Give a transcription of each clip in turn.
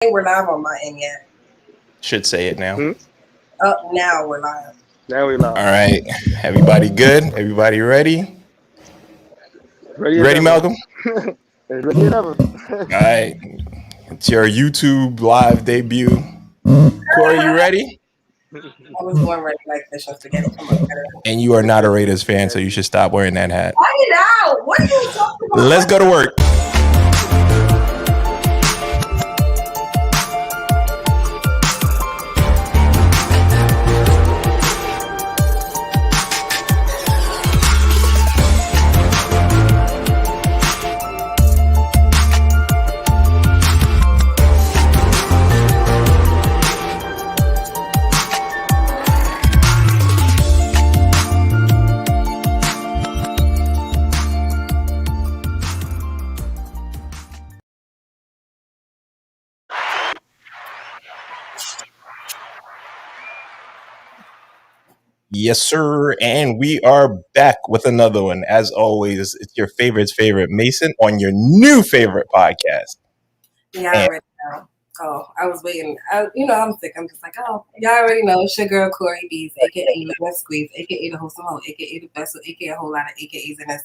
We're live on my end yet. Should say it now. Oh, now we're live. Now we All live. right. Everybody good? Everybody ready? Ready You as ready, ever. Malcolm? Ready as ever. All right. It's your YouTube live debut. Corey, you ready? I was born ready like fish and spaghetti. Come on, And you are not a Raiders fan, so you should stop wearing that hat. Find it out. What are you talking about? Let's go to work. Yes, sir. And we are back with another one. As always, it's your favorite's favorite Mason on your new favorite podcast. Yeah, I already know. Oh, I was waiting. I'm sick. I'm just like, oh, y'all already know. It's your girl, Corey Bees, a.k.a. Lemon Squeeze, a.k.a. the host of Home, a.k.a. the best, a.k.a. a whole lot of a.k.a.s in this.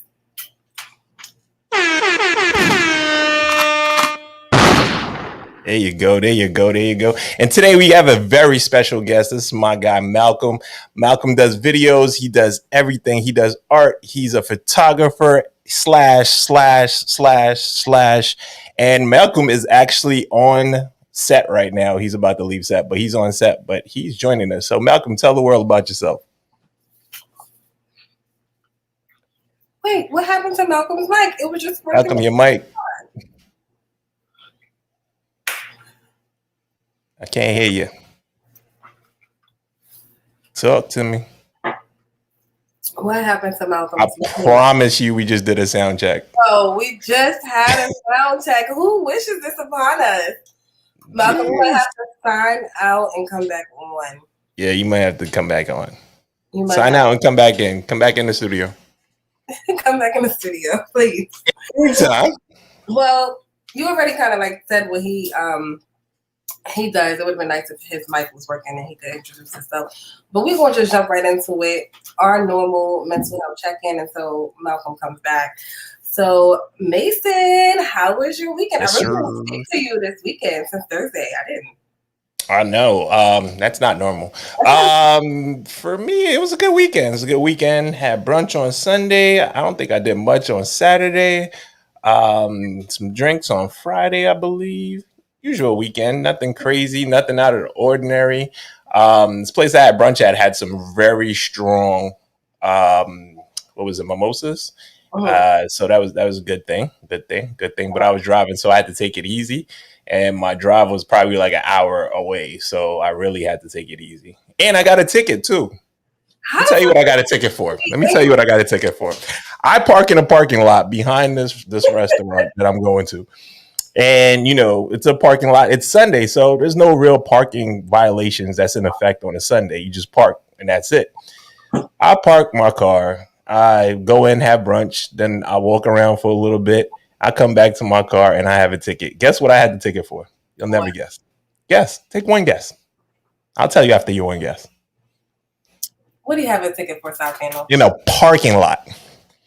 There you go. There you go. There you go. And today we have a very special guest. This is my guy, Malcolm. Malcolm does videos. He does everything. He does art. He's a photographer / And Malcolm is actually on set right now. He's about to leave set, but he's on set, but he's joining us. So Malcolm, tell the world about yourself. Wait, what happened to Malcolm's mic? It was just working. Malcolm, your mic. I can't hear you. Talk to me. What happened to Malcolm's I promise you we just did a sound check. Oh, we just had a sound check. Who wishes this upon us? Malcolm, you might have to sign out and come back on. Yeah, you might have to come back on. Sign out and come back in. Come back in the studio. Come back in the studio, please. Anytime. Well, you already kind of like said what he does. It would have been nice if his mic was working and he could introduce himself. But we're going to just jump right into it. Our normal mental health check-in until Malcolm comes back. So, Mason, how was your weekend? Yes, I really didn't speak to you this weekend since Thursday. I didn't. I know. That's not normal. For me, it was a good weekend. It was a good weekend. Had brunch on Sunday. I don't think I did much on Saturday. Some drinks on Friday, I believe. Usual weekend, nothing crazy, nothing out of the ordinary. This place I had brunch at had some very strong, mimosas. So that was a good thing. But I was driving, so I had to take it easy. And my drive was probably like an hour away, so I really had to take it easy. And I got a ticket too. Let me tell you what I got a ticket for. I park in a parking lot behind this restaurant that I'm going to. And, it's a parking lot. It's Sunday, so there's no real parking violations that's in effect on a Sunday. You just park, and that's it. I park my car. I go in, have brunch. Then I walk around for a little bit. I come back to my car, and I have a ticket. Guess what I had the ticket for? You'll never guess. Guess. Take one guess. I'll tell you after your one guess. What do you have a ticket for, South Handle? In a parking lot.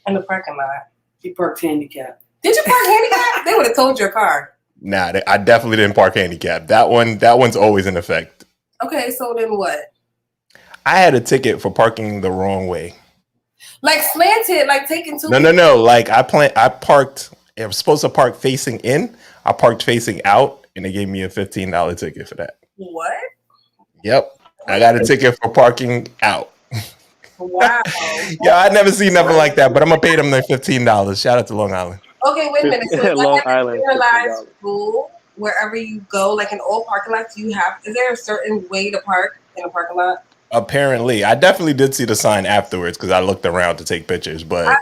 In the parking lot. You parked handicap. Did you park handicap? They would have told your car. Nah, I definitely didn't park handicap. That one's always in effect. Okay, so then what? I had a ticket for parking the wrong way. Like slanted, like taking two. No. Like I parked. I was supposed to park facing in. I parked facing out, and they gave me a $15 ticket for that. What? Yep, I got a ticket for parking out. Wow. Yeah, I'd never seen nothing like that, but I'm gonna pay them their $15. Shout out to Long Island. Okay, wait a minute. So Long Island. Generalized rule wherever you go, like in all parking lots, is there a certain way to park in a parking lot? Apparently, I definitely did see the sign afterwards because I looked around to take pictures. But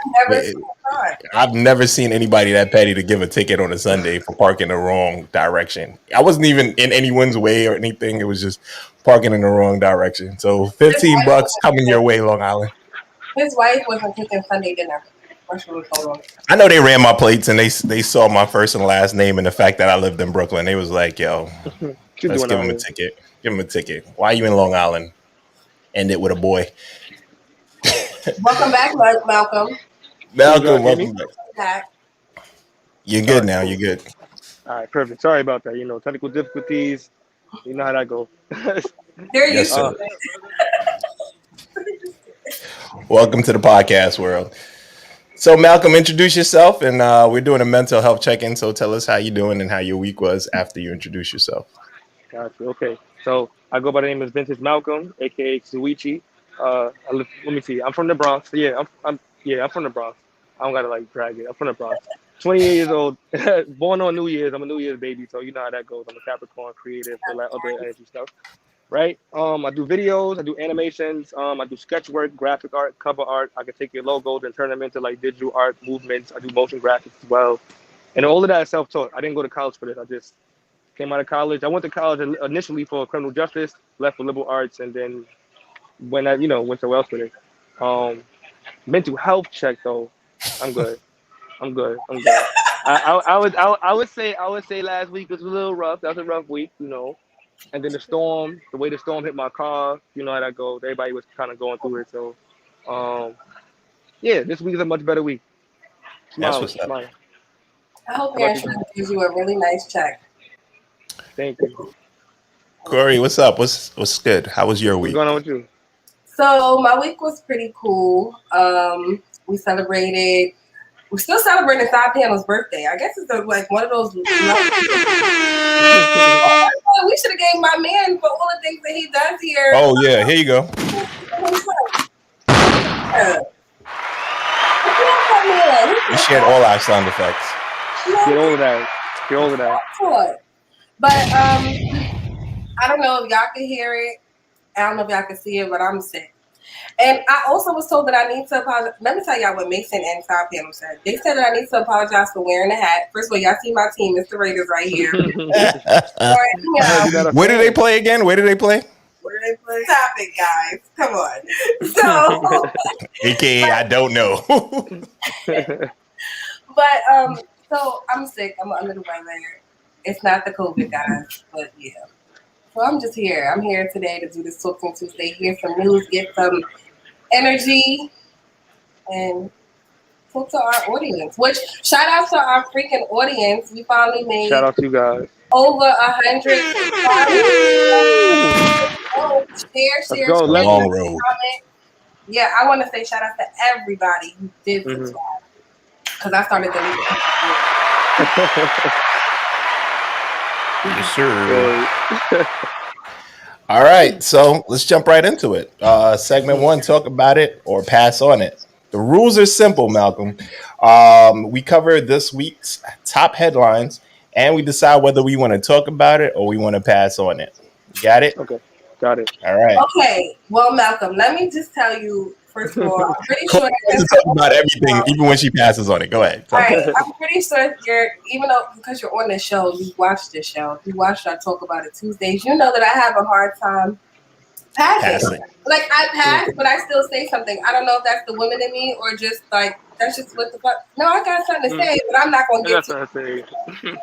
I've never seen anybody that petty to give a ticket on a Sunday for parking the wrong direction. I wasn't even in anyone's way or anything. It was just parking in the wrong direction. So $15 coming your way, Long Island. His wife wasn't cooking Sunday dinner. I know they ran my plates and they saw my first and last name and the fact that I lived in Brooklyn. They was like, "Yo, let's give him a ticket. Give him a ticket. Why are you in Long Island?" End it with a boy. Welcome back, Malcolm. Malcolm, welcome back. You're good now. Cool. You're good. All right, perfect. Sorry about that. Technical difficulties. You know how that goes. Yes, sir. Welcome to the podcast world. So, Malcolm, introduce yourself, and we're doing a mental health check-in. So, tell us how you're doing and how your week was after you introduce yourself. Gotcha. Okay. So I go by the name of Vintage Malcolm, aka Suichi. Let me see. I'm from the Bronx. I'm from the Bronx. I don't gotta like drag it. I'm from the Bronx. 28 years old, born on New Year's. I'm a New Year's baby, so you know how that goes. I'm a Capricorn, creative, all that other energy stuff, right? I do videos, I do animations, I do sketch work, graphic art, cover art. I can take your logos and turn them into like digital art movements. I do motion graphics as well, and all of that is self-taught. I didn't go to college for this. I just came out of college. I went to college initially for criminal justice, left for liberal arts, and then went somewhere else with it. Mental health check though, I'm good. I'm good. I would say last week was a little rough. That was a rough week, And then the way the storm hit my car, you know how that goes. Everybody was kind of going through it. So, this week is a much better week. Smile. I hope your insurance gives you a really nice check. Thank you. Corey, what's up? What's good? How was your week? What's going on with you? So my week was pretty cool. We're still celebrating Side Panel's birthday. I guess it's like one of those. We should have gave my man for all the things that he does here. Oh yeah, here you go. We shared all our sound effects. Get all of that. But I don't know if y'all can hear it. I don't know if y'all can see it, but I'm sick. And I also was told that I need to apologize. Let me tell y'all what Mason and Side Panel said. They said that I need to apologize for wearing a hat. First of all, y'all see my team, Mr. Raiders right here. Where do they play again? Where do they play? Stop it, guys. Come on. So, AKA, I don't know. But so I'm sick. I'm under the weather. It's not the COVID, guys, but yeah. So I'm just here. I'm here today to do this Talking Tuesday, hear some news, get some energy, and talk to our audience. Which, shout out to our freaking audience. We finally made shout out to you guys. Over 100. Share. Long road. Yeah, I want to say shout out to everybody who did subscribe. Because I started deleting. Yes, sir. All right, so let's jump right into it. Segment 1, talk about it or pass on it. The rules are simple, Malcolm. We cover this week's top headlines, and we decide whether we want to talk about it or we want to pass on it. Got it? Okay, got it. All right. Okay, well, Malcolm, let me just tell you, first of all, I'm pretty sure to talk about everything, even when she passes on it. Go ahead. All right, I'm pretty sure because you're on the show, you watched the show. You watched our Talk About It Tuesdays. You know that I have a hard time passing. Like, I pass, but I still say something. I don't know if that's the woman in me or just like, that's just what the fuck. No, I got something to say, but I'm not going to get to it.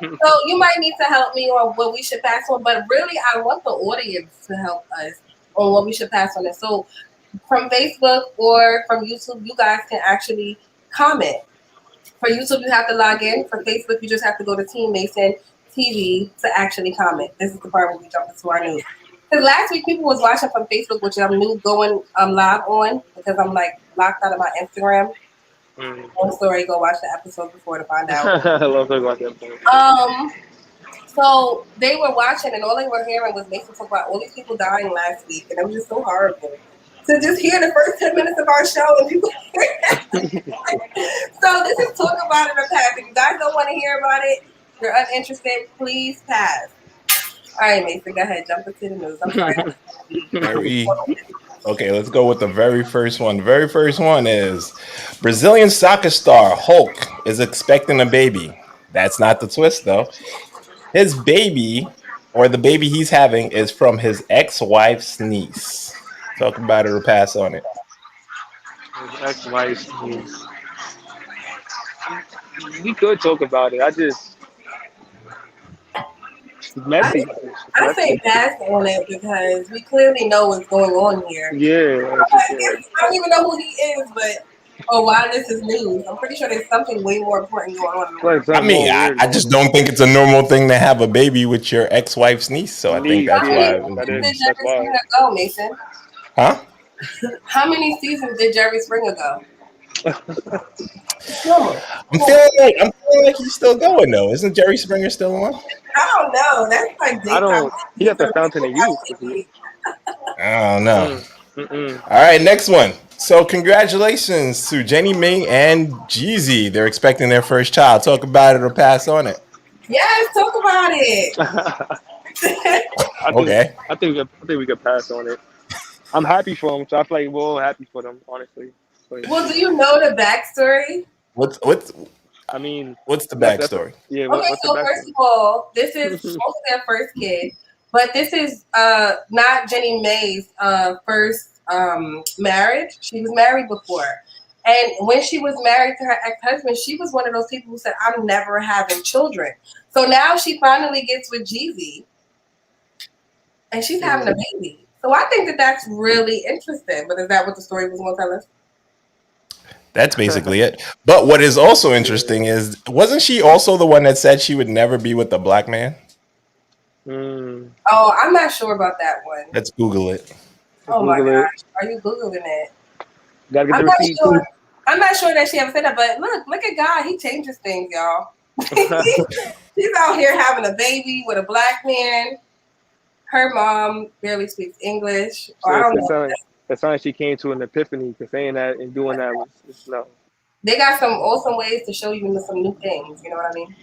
So you might need to help me on what we should pass on, but really, I want the audience to help us on what we should pass on it. So from Facebook or from YouTube, you guys can actually comment. For YouTube, you have to log in. For Facebook, you just have to go to Team Mason TV to actually comment. This is the part where we jump into our news. Because last week, people was watching from Facebook, which I'm new going live on because I'm like locked out of my Instagram. Long story, go watch the episode before to find out. So they were watching, and all they were hearing was Mason talk about all these people dying last week, and it was just so horrible to just hear the first 10 minutes of our show and people So this is Talk About It or Pass. If you guys don't want to hear about it, you're uninterested, please pass. All right, Mason, go ahead. Jump into the news. I'm sorry. Okay, let's go with the very first one. The very first one is Brazilian soccer star Hulk is expecting a baby. That's not the twist, though. His baby, or the baby he's having, is from his ex-wife's niece. Talk about it or pass on it. His ex-wife's niece. we could talk about it. It's I messy. It's I say messy. pass on it because we clearly know what's going on here. Yeah, I it's just, yeah. don't even know who he is, but why this is news? I'm pretty sure there's something way more important going on in the Like world. I something mean, more weird I going just on. don't think it's a normal thing to have a baby with your ex-wife's niece. So I think Niece, that's How many why yeah, it was that seasons is. did news. That's Jerry why. Springer go, Mason? Huh? How many seasons did Jerry Springer go? No. I'm feeling like he's still going though. Isn't Jerry Springer still on? I don't know. That's like I daytime don't. He got the TV fountain of youth. Is he? I don't know. Mm, mm-mm. All right, next one. So congratulations to Jenny Ming and Jeezy. They're expecting their first child. Talk about it or pass on it. Yes, talk about it. I think. Okay. I think we could pass on it. I'm happy for him, so I feel like we're all happy for them, honestly. So, yeah. Well, do you know the backstory? What's I mean, what's the that's backstory? yeah. Okay, What's the so first backstory? of all, this is supposed to be their first kid, but this is not Jenny May's first marriage. She was married before. And when she was married to her ex-husband, she was one of those people who said, I'm never having children. So now she finally gets with Jeezy and she's having a baby. So I think that that's really interesting. But is that what the story was going to tell us? That's basically it. But what is also Yeah. interesting is, wasn't she also the one that said she would never be with a black man? Mm. Oh, I'm not sure about that one. Let's Google it. Oh my Google it. gosh. Are you Googling it? Gotta get I'm the not receipt sure. too. I'm not sure that she ever said that, but look at God. He changes things, y'all. She's out here having a baby with a black man. Her mom barely speaks English, or So I don't it's know. something. It's something she came to an epiphany because saying that and doing that was no. They got some awesome ways to show you some new things. You know what I mean?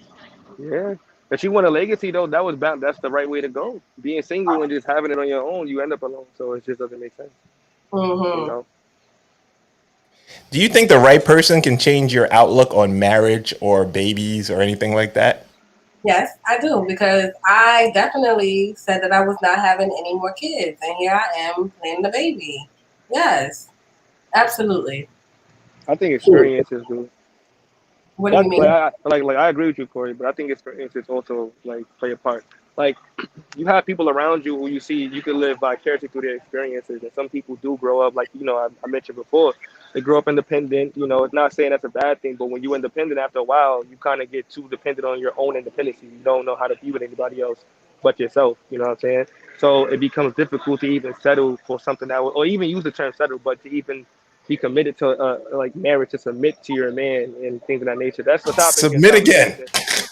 Yeah. If you want a legacy though, that was bound. That's the right way to go. Being single and just having it on your own, you end up alone. So it just doesn't make sense. You Mm-hmm. know. Do you think the right person can change your outlook on marriage or babies or anything like that? Yes, I do because I definitely said that I was not having any more kids, and here I am planning the baby. Yes, absolutely. I think experiences do. What do you That's mean? like I agree with you, Corey, but I think experiences also like play a part. Like you have people around you who you see you can live vicariously through their experiences, and some people do grow up like I mentioned before. They grow up independent. It's not saying that's a bad thing, but when you're independent, after a while, you kind of get too dependent on your own independence. You don't know how to be with anybody else but yourself. You know what I'm saying? So it becomes difficult to even settle for something or even use the term settle, but to even be committed to like marriage, to submit to your man and things of that nature. That's the topic in Submit again. conversation.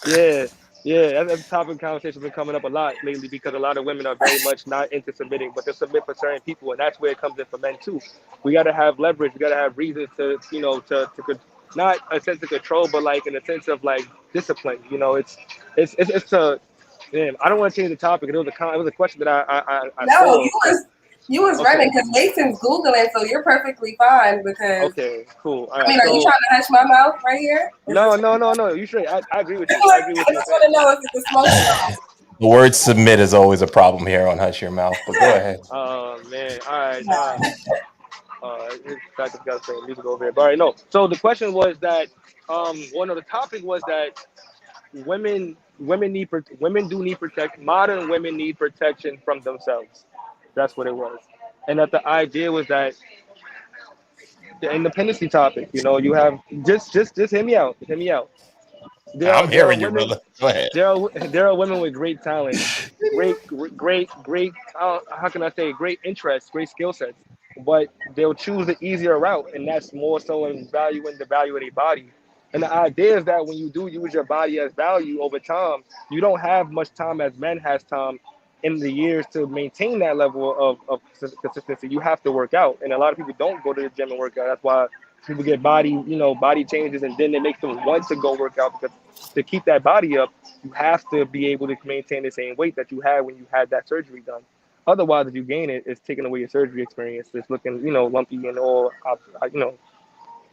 Yeah, yeah, that's the topic of conversation been coming up a lot lately because a lot of women are very much not into submitting, but they submit for certain people, and that's where it comes in for men too. We got to have leverage. We got to have reasons to not a sense of control, but like in a sense of like discipline. It's a damn. I don't want to change the topic. It was a question that I No, saw. you was Okay, running because Mason's googling, so you're perfectly fine. Because okay, cool. All I right, mean, are you so trying to hush my mouth right here? Is no, this? no, no, no. You straight. I agree with you. I agree with I you. just want to know if it's a smoke show. The word submit is always a problem here on Hush Your Mouth, but go ahead. Oh man. All right. No. In fact, I got some music over here. But all right, no. So the question was that one of the topic was that women do need protection. Modern women need protection from themselves. That's what it was. And that the idea was that the independency topic. You have just hear me out. Hear me out. There are I'm there are hearing you, women brother. Go ahead. there are women with great talent, great. How can I say great interests, great skill sets, but they'll choose the easier route, and that's more so in valuing the value of their body. And the idea is that when you do use your body as value over time, you don't have much time as men has time in the years to maintain that level of consistency. You have to work out, and a lot of people don't go to the gym and work out. That's why people get body changes, and then it makes them want to go work out because to keep that body up, you have to be able to maintain the same weight that you had when you had that surgery done. Otherwise, if you gain it, it's taking away your surgery experience. It's looking, lumpy and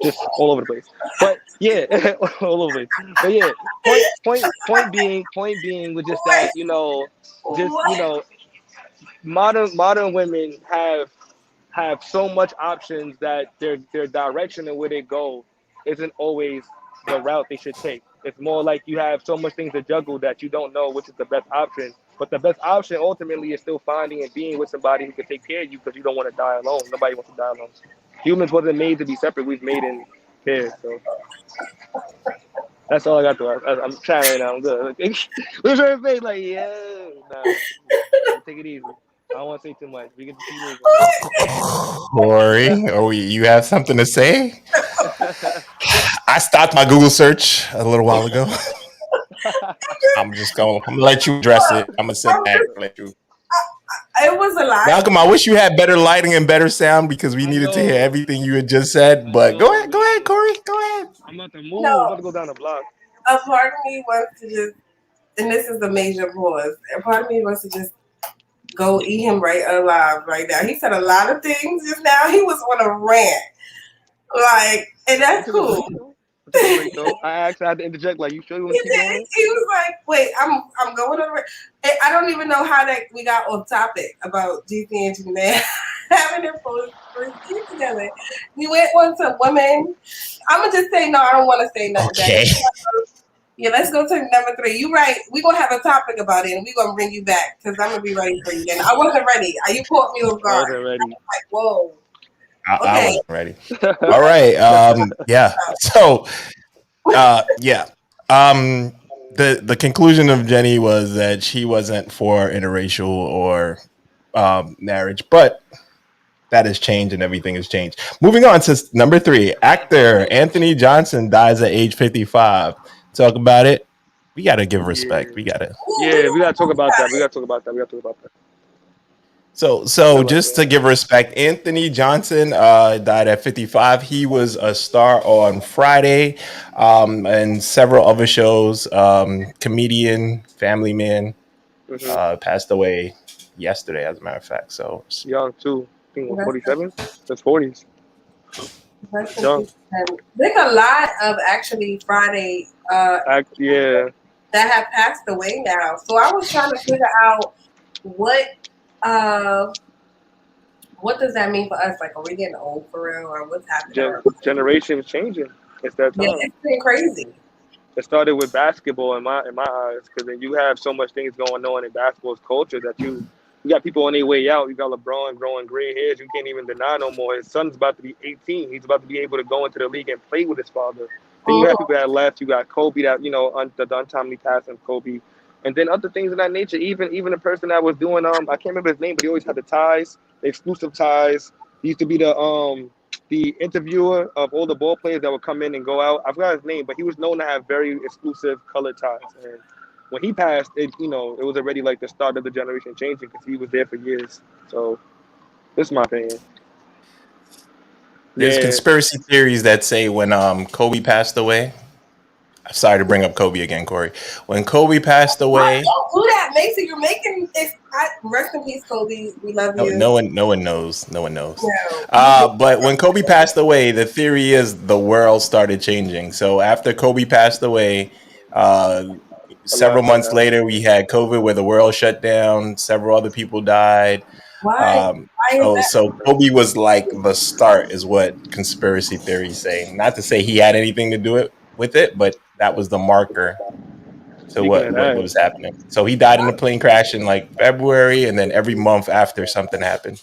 just all over the place. But yeah, all over the place. But yeah, point being was just that, just What? modern women have so much options that their direction and where they go isn't always the route they should take. It's more like you have so much things to juggle that you don't know which is the best option. But the best option ultimately is still finding and being with somebody who can take care of you because you don't want to die alone. Nobody wants to die alone. Humans wasn't made to be separate. We've made in pairs. So that's all I got to. I'm trying right now. I'm good. We're trying to say like, yeah, nah, take it easy. I don't want to say too much. We get to keep Corey, you have something to say? moving. I stopped my Google search a little while ago. I'm gonna let you address it. I'm gonna sit back and let you. It was a lot. Malcolm, I wish you had better lighting and better sound because we I needed to hear know. everything you had just said. But go ahead, Corey, go ahead. I'm about to move. No. I'm about to go down the block. A part of me wants to just, and this is a major pause. A part of me wants to just go eat him right alive right now. He said a lot of things just now. He was on a rant, like, and that's cool. I actually had to interject. Like, you sure you want He to keep going? was like, "Wait, I'm going on a rant." I don't even know how that we got off topic about GC and Janelle having their first kid together. We went on to women. I'm gonna just say no. I don't want to say nothing. Okay. Yeah, let's go to number 3. You right. We're going to have a topic about it, and we're going to bring you back because I'm going to be ready for you. And I wasn't ready. You caught me off guard. I wasn't ready. Like, whoa. I Okay. wasn't ready. All right. Yeah. So, yeah. The conclusion of Jenny was that she wasn't for interracial or marriage, but that has changed and everything has changed. Moving on to number 3, actor Anthony Johnson dies at age 55. Talk about it. We got to give respect. We got to. Yeah, we gotta talk about that. We gotta talk about that. So just to give respect, Anthony Johnson died at 55. He was a star on Friday and several other shows. Comedian, family man, passed away yesterday, as a matter of fact. So Young too. I think 47. That's 40s. Young. There's a lot of actually Friday Yeah. that have passed away now. So I was trying to figure out what does that mean for us? Like, are we getting old for real, or what's happening? Generation is changing. It's that time. Yeah, it's been crazy. It started with basketball in my eyes, because then you have so much things going on in basketball's culture that you got people on their way out. You got LeBron growing gray hairs. You can't even deny no more. His son's about to be 18. He's about to be able to go into the league and play with his father. Then you have people that left. You got Kobe that, the untimely passing of Kobe. And then other things of that nature. Even a person that was doing I can't remember his name, but he always had the ties, the exclusive ties. He used to be the interviewer of all the ball players that would come in and go out. I forgot his name, but he was known to have very exclusive colored ties. And when he passed, it was already like the start of the generation changing because he was there for years. So this is my opinion. there's conspiracy theories that say when Kobe passed away. I'm sorry to bring up Kobe again, Corey. When Kobe passed away, don't do that, Mason. You're making it. Rest in peace, Kobe. We love you. No one knows. No one knows. But when Kobe passed away, the theory is the world started changing. So after Kobe passed away, several months later, we had COVID, where the world shut down. Several other people died. Why? So Kobe was like the start, is what conspiracy theories say. Not to say he had anything to do with it, but that was the marker to what was happening. So he died in a plane crash in like February, and then every month after something happened.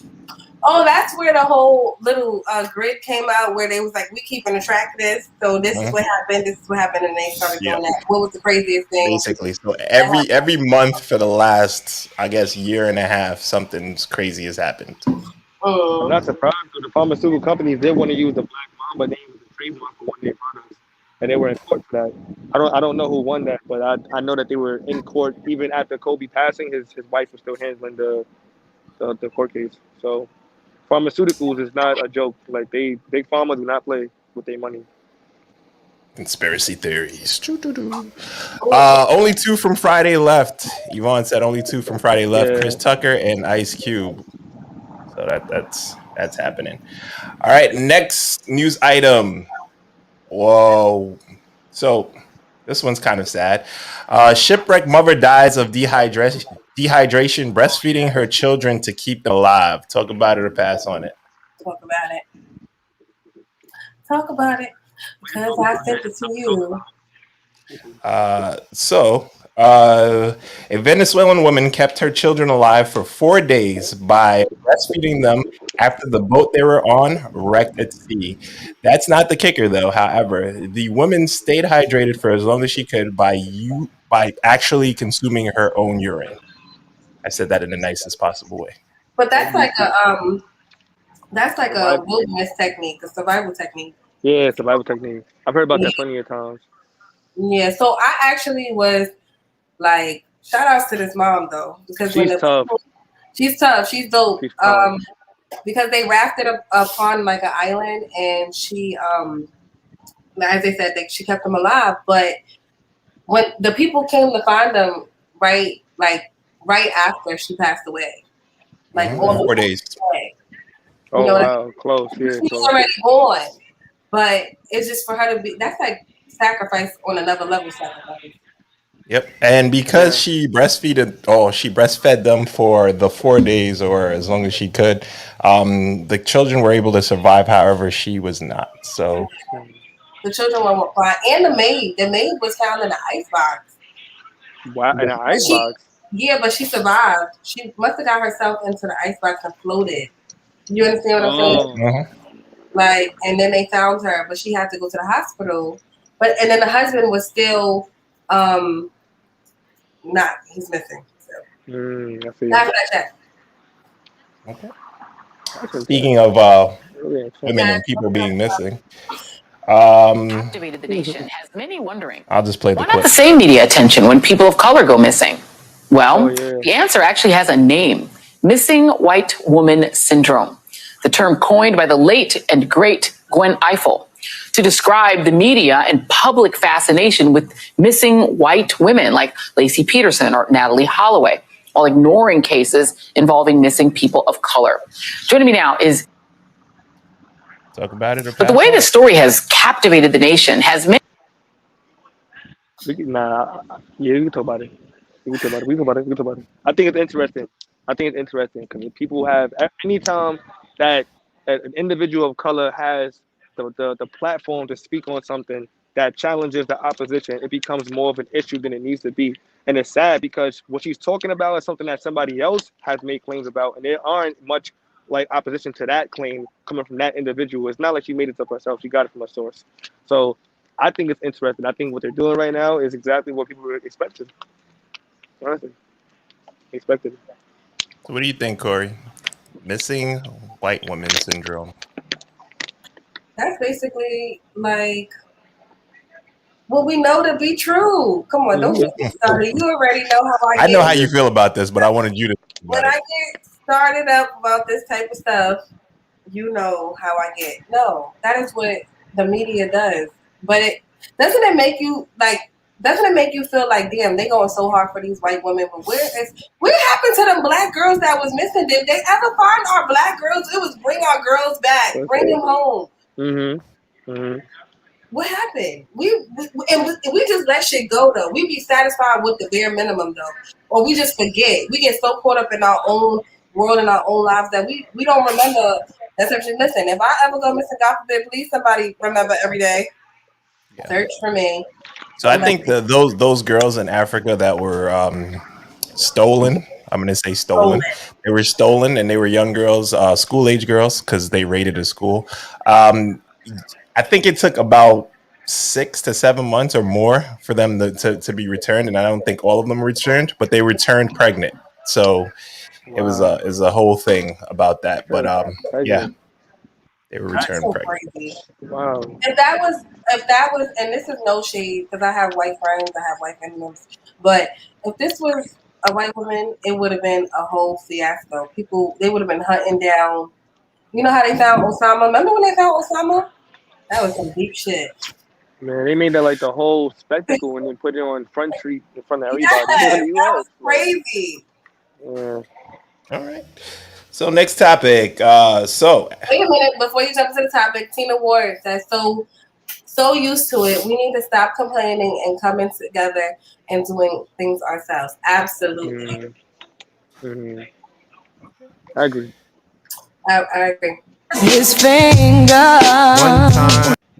Oh, that's where the whole little grid came out, where they was like, we keeping a track of this. So this is what happened. This is what happened, and they started doing that. What was the craziest thing? Basically, so every month for the last, I guess, year and a half, something crazy has happened. I'm not surprised. The pharmaceutical companies did want to use the Black Mamba name as a trademark for one of their products, and they were in court for that. I don't know who won that, but I know that they were in court even after Kobe passing. His wife was still handling the court case. So pharmaceuticals is not a joke. Like big pharma do not play with their money. Conspiracy theories. Only 2 from Friday left. Yvonne said only 2 from Friday left. Yeah. Chris Tucker and Ice Cube. So that's happening. All right, next news item. Whoa. So this one's kind of sad. Shipwrecked mother dies of dehydration, breastfeeding her children to keep them alive. Talk about it or pass on it. Talk about it. Because I sent it to you. A Venezuelan woman kept her children alive for 4 days by breastfeeding them after the boat they were on wrecked at sea. That's not the kicker, though. However, the woman stayed hydrated for as long as she could by actually consuming her own urine. I said that in the nicest possible way. But that's like a Survival. wilderness technique, a survival technique. Yeah, survival technique. I've heard about that plenty of times. Yeah, so I actually was like, shout outs to this mom though, because She's tough. She's tough, she's dope. She's tough. Because they rafted upon like an island, and she, as they said, she kept them alive. But when the people came to find them, right after she passed away, like all 4 days. Away. Oh, wow, close. Yeah, she was already born, but it's just for her to be. That's like sacrifice on another level. Sacrifice. Yep, and because she breastfed them for the 4 days or as long as she could, the children were able to survive. However, she was not. So the children were fine, and the maid was found in the icebox. Wow, in an icebox. Yeah, but she survived. She must have got herself into the icebox and floated. You understand what I'm saying? Mm-hmm. Like, and then they found her, but she had to go to the hospital. And then the husband was still, he's missing. So. I see. Not for that check. Okay. Speaking of women and people being missing, Captivated the nation has many wondering. I'll just play the Why clip. not the same media attention when people of color go missing? Well, the answer actually has a name: missing white woman syndrome. The term coined by the late and great Gwen Ifill to describe the media and public fascination with missing white women like Lacey Peterson or Natalie Holloway, while ignoring cases involving missing people of color. Joining me now is talk about it. But the way this story has captivated the nation has many. You can talk about it. We can talk about it. I think it's interesting. Because people have, anytime that an individual of color has the platform to speak on something that challenges the opposition, it becomes more of an issue than it needs to be. And it's sad because what she's talking about is something that somebody else has made claims about, and there aren't much like opposition to that claim coming from that individual. It's not like she made it up herself. She got it from a source. So I think it's interesting. I think what they're doing right now is exactly what people were expecting. Honestly, expected. So what do you think, Corey? Missing white woman syndrome. That's basically like what we know to be true. Come on, don't get me started. You already know how I get. I know how you feel about this, but I wanted you to. When I get started up about this type of stuff, you know how I get. No, that is what the media does. But doesn't it make you feel like, damn, they going so hard for these white women, but what happened to them black girls that was missing? Did they ever find our black girls? It was bring our girls back, bring them home. What happened? We just let shit go though. We be satisfied with the bare minimum though, or we just forget. We get so caught up in our own world and our own lives that we don't remember that section. Listen, if I ever go missing, God forbid, please somebody remember every day. Yeah. Search for me. So I think those girls in Africa that were stolen. I'm going to say stolen. They were stolen, and they were young girls, school-age girls, because they raided a school. I think it took about 6 to 7 months or more for them to be returned, and I don't think all of them returned, but they returned pregnant. So it was a whole thing about that. But yeah, they were returned pregnant. Crazy. Wow. If that was, and this is no shade because I have white friends, I have white family members, but if this was a white woman, it would have been a whole fiasco. They would have been hunting down. You know how they found Osama? Remember when they found Osama? That was some deep shit. Man, they made that like the whole spectacle and then put it on Front Street in front of everybody. Yeah, that was crazy. Yeah. All right. So next topic. Wait a minute before you jump into the topic. Tina Ward says so used to it. We need to stop complaining and coming together and doing things ourselves. Absolutely. I agree. I agree. His finger.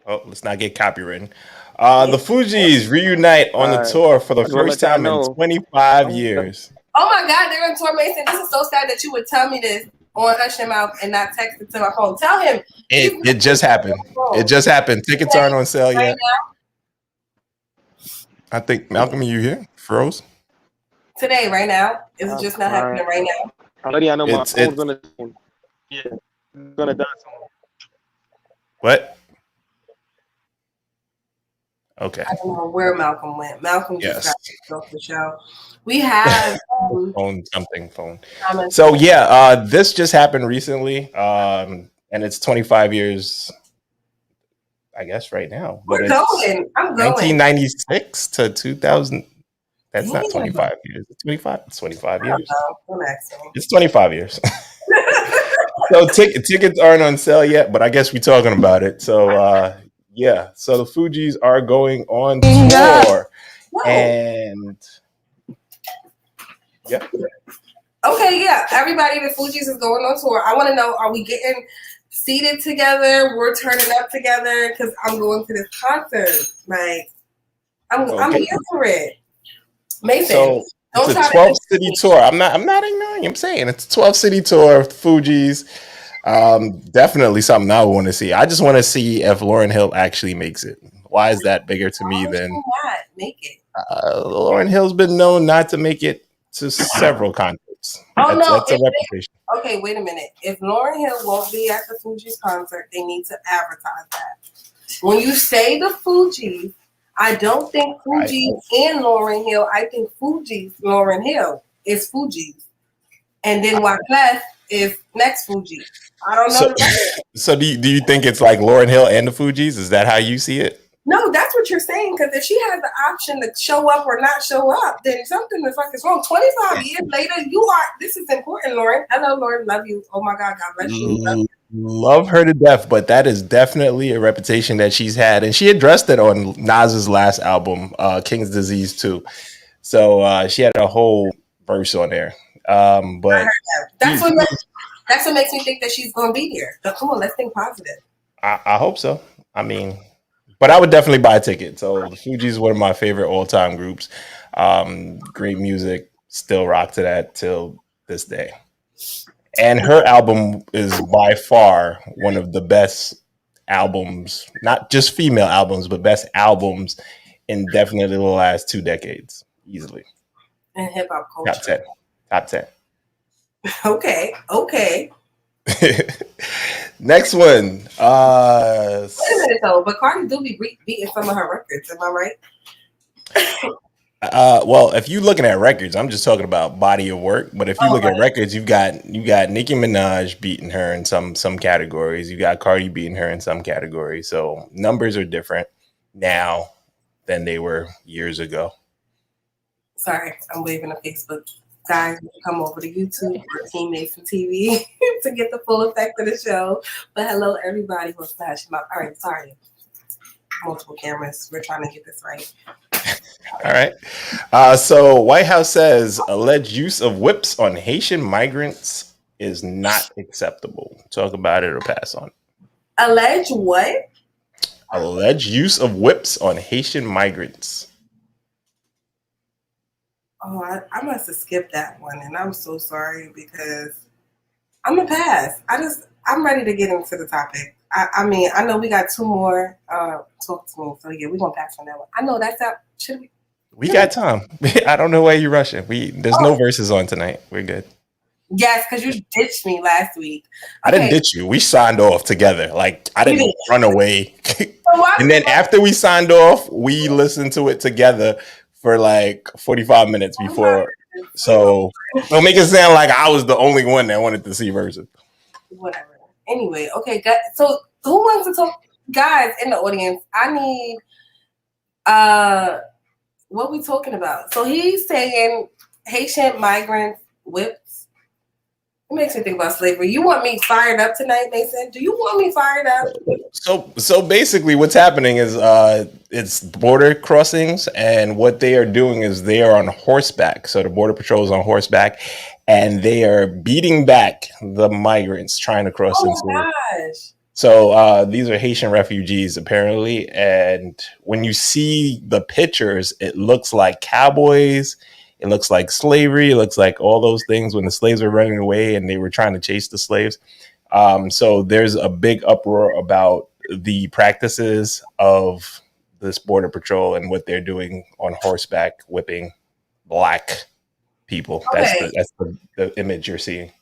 Oh, let's not get copywritten. The Fugees reunite on the tour for the first time in 25 years. Oh my God, they're on tour, Mason. This is so sad that you would tell me this on Hush Your Mouth and not text it to my phone. Tell him. It just happened. It just happened. Tickets aren't on sale yet. I think, Malcolm, are you here? Froze? Today, right now? Is it just not happening right now? Already, I know my phone's gonna. Yeah, it's gonna die soon. What? Okay. I don't know where Malcolm went. Malcolm just got off the show. We have phone. So yeah, this just happened recently, and it's 25 years. I guess right now. We're going. I'm going. 1996 to 2000. That's not 25 years. It's 25. It's 25 years. It's 25 years. So tickets aren't on sale yet, but I guess we're talking about it. So yeah. So the Fugees are going on tour, and yeah. Okay, yeah. Everybody, the Fugees is going on tour. I want to know: are we getting seated together? We're turning up together because I'm going to this concert. Like, I'm here for it. Mason, so it's a 12 city tour. I'm not ignoring. I'm saying it's a 12 city tour. Fugees, definitely something I want to see. I just want to see if Lauryn Hill actually makes it. Why is that bigger to me than not make it? Lauryn Hill's been known not to make it to several concerts. That's a reputation. Okay, wait a minute. If Lauryn Hill won't be at the Fugees concert, they need to advertise that. When you say the Fugees, I don't think Fugees and Lauryn Hill. I think Fugees, Lauryn Hill is Fugees. And then Wyclef is next Fugees. I don't know. So do you think it's like Lauryn Hill and the Fugees? Is that how you see it? No, that's what you're saying. Because if she has the option to show up or not show up, then something the fuck is wrong. 25 years later, this is important, Lauren. Hello, Lauren. Love you. Oh my God, God bless you. Love her to death, but that is definitely a reputation that she's had. And she addressed it on Nas's last album, King's Disease 2. So she had a whole verse on there. But that's what makes me think that she's going to be here. So come on, let's think positive. I hope so. I mean, but I would definitely buy a ticket. So the Fugees is one of my favorite all-time groups. Great music, still rock to that till this day. And her album is by far one of the best albums, not just female albums, but best albums in definitely the last 2 decades, easily. And hip-hop culture. Top 10. Okay. Next one. Wait a minute though, but Cardi do be beating some of her records. Am I right? Well, if you're looking at records, I'm just talking about body of work. But if you look at records, you got Nicki Minaj beating her in some categories. You got Cardi beating her in some categories. So numbers are different now than they were years ago. Sorry, I'm waving on Facebook. Guys, come over to YouTube or Team Mason TV to get the full effect of the show. But hello, everybody who's flashing my. All right, sorry. Multiple cameras. We're trying to get this right. All right. So White House says alleged use of whips on Haitian migrants is not acceptable. Talk about it or pass on. Alleged what? Alleged use of whips on Haitian migrants. Oh, I must have skipped that one, and I'm so sorry because I'm a pass. I'm ready to get into the topic. I mean, I know we got 2 more talk to me, so yeah, we're gonna pass on that one. I know that's out. Should we? We got time. I don't know why you're rushing. There's no verses on tonight. We're good. Yes, because you ditched me last week. Okay. I didn't ditch you. We signed off together. Like I didn't run away. And then after we signed off, we listened to it together for like 45 minutes before. So don't make it sound like I was the only one that wanted to see verses. Whatever. Anyway, okay, so who wants to talk? Guys in the audience, I need what we talking about? So he's saying Haitian migrants whips. It makes me think about slavery. You want me fired up tonight, Mason? Do you want me fired up? So basically what's happening is it's border crossings, and what they are doing is they are on horseback. So the border patrol is on horseback, and they are beating back the migrants trying to cross into So these are Haitian refugees, apparently. And when you see the pictures, it looks like cowboys. It looks like slavery. It looks like all those things when the slaves were running away and they were trying to chase the slaves. So there's a big uproar about the practices of this border patrol and what they're doing on horseback, whipping Black people. Okay. That's the image you're seeing.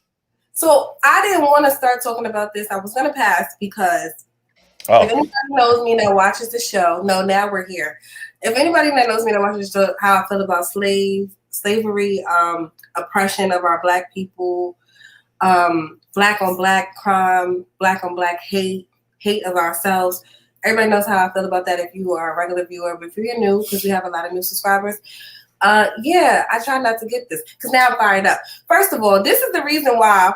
So I didn't want to start talking about this. I was going to pass because if anybody knows me that watches the show, no, now we're here. If anybody that knows me that watches the show, how I feel about slavery, oppression of our Black people, Black on Black crime, Black on Black hate of ourselves. Everybody knows how I feel about that if you are a regular viewer. But if you're new, because we have a lot of new subscribers, yeah, I try not to get this because now I'm fired up. First of all, this is the reason why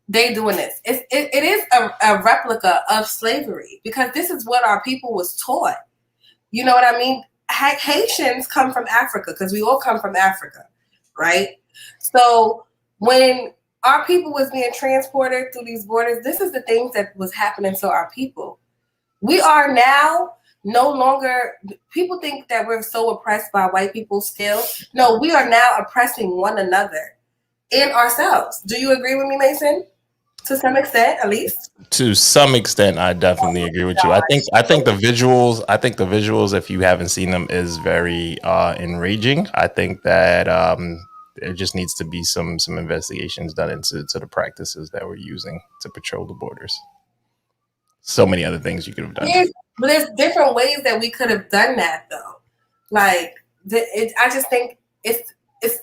they doing this. It is a replica of slavery because this is what our people was taught. You know what I mean? Haitians come from Africa because we all come from Africa, right? So when our people was being transported through these borders, this is the things that was happening to our people. We are now no longer, people think that we're so oppressed by white people still. No, we are now oppressing one another and ourselves. Do you agree with me, Mason? To some extent, at least. To some extent, I definitely agree with you. I think the visuals, if you haven't seen them, is very enraging. I think that there just needs to be some investigations done into the practices that we're using to patrol the borders. So many other things you could have done. But there's different ways that we could have done that, though. Like, I just think it's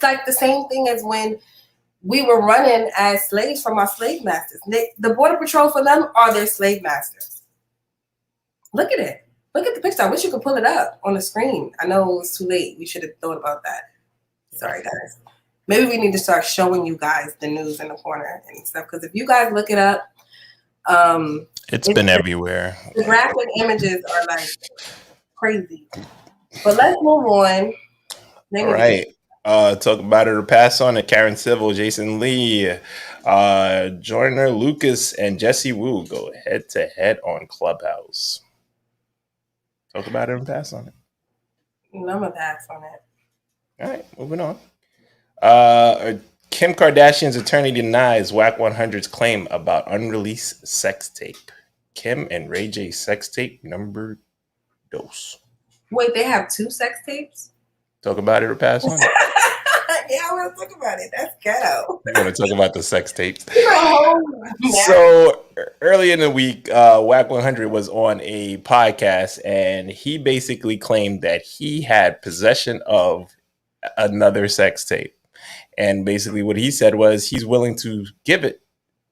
like the same thing as when we were running as slaves from our slave masters. The border patrol for them are their slave masters. Look at it. Look at the picture. I wish you could pull it up on the screen. I know it was too late. We should have thought about that. Sorry, guys. Maybe we need to start showing you guys the news in the corner and stuff. Because if you guys look it up, it's been everywhere. The graphic images are like crazy. But let's move on. All right. Talk about it or pass on it. Karen Civil, Jason Lee, Joyner Lucas, and Jesse Wu go head to head on Clubhouse. Talk about it and pass on it. I'm gonna pass on it. All right, moving on. Kim Kardashian's attorney denies WAC 100's claim about unreleased sex tape. Kim and Ray J sex tape number 2. Wait, they have 2 sex tapes? Talk about it or pass on it. Yeah, I want to talk about it. That's ghetto. You want to talk about the sex tapes? So early in the week, WAC 100 was on a podcast, and he basically claimed that he had possession of another sex tape. And basically what he said was he's willing to give it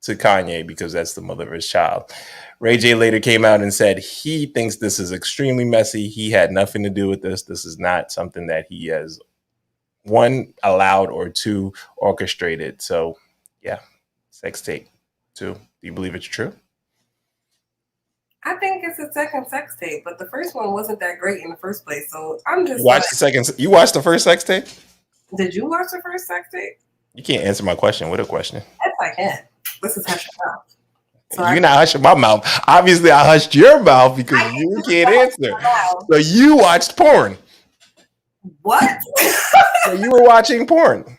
to Kanye because that's the mother of his child. Ray J later came out and said he thinks this is extremely messy. He had nothing to do with this. This is not something that he has, 1, allowed, or 2, orchestrated. So, yeah, sex tape. 2. Do you believe it's true? I think it's a second sex tape, but the first one wasn't that great in the first place. So I'm just You watched the first sex tape? Did you watch the first sex tape? You can't answer my question with a question. Yes, I can. This is hush your mouth. So you're not hushing my mouth. Obviously, I hushed your mouth because you can't answer. So you watched porn. What? So you were watching porn.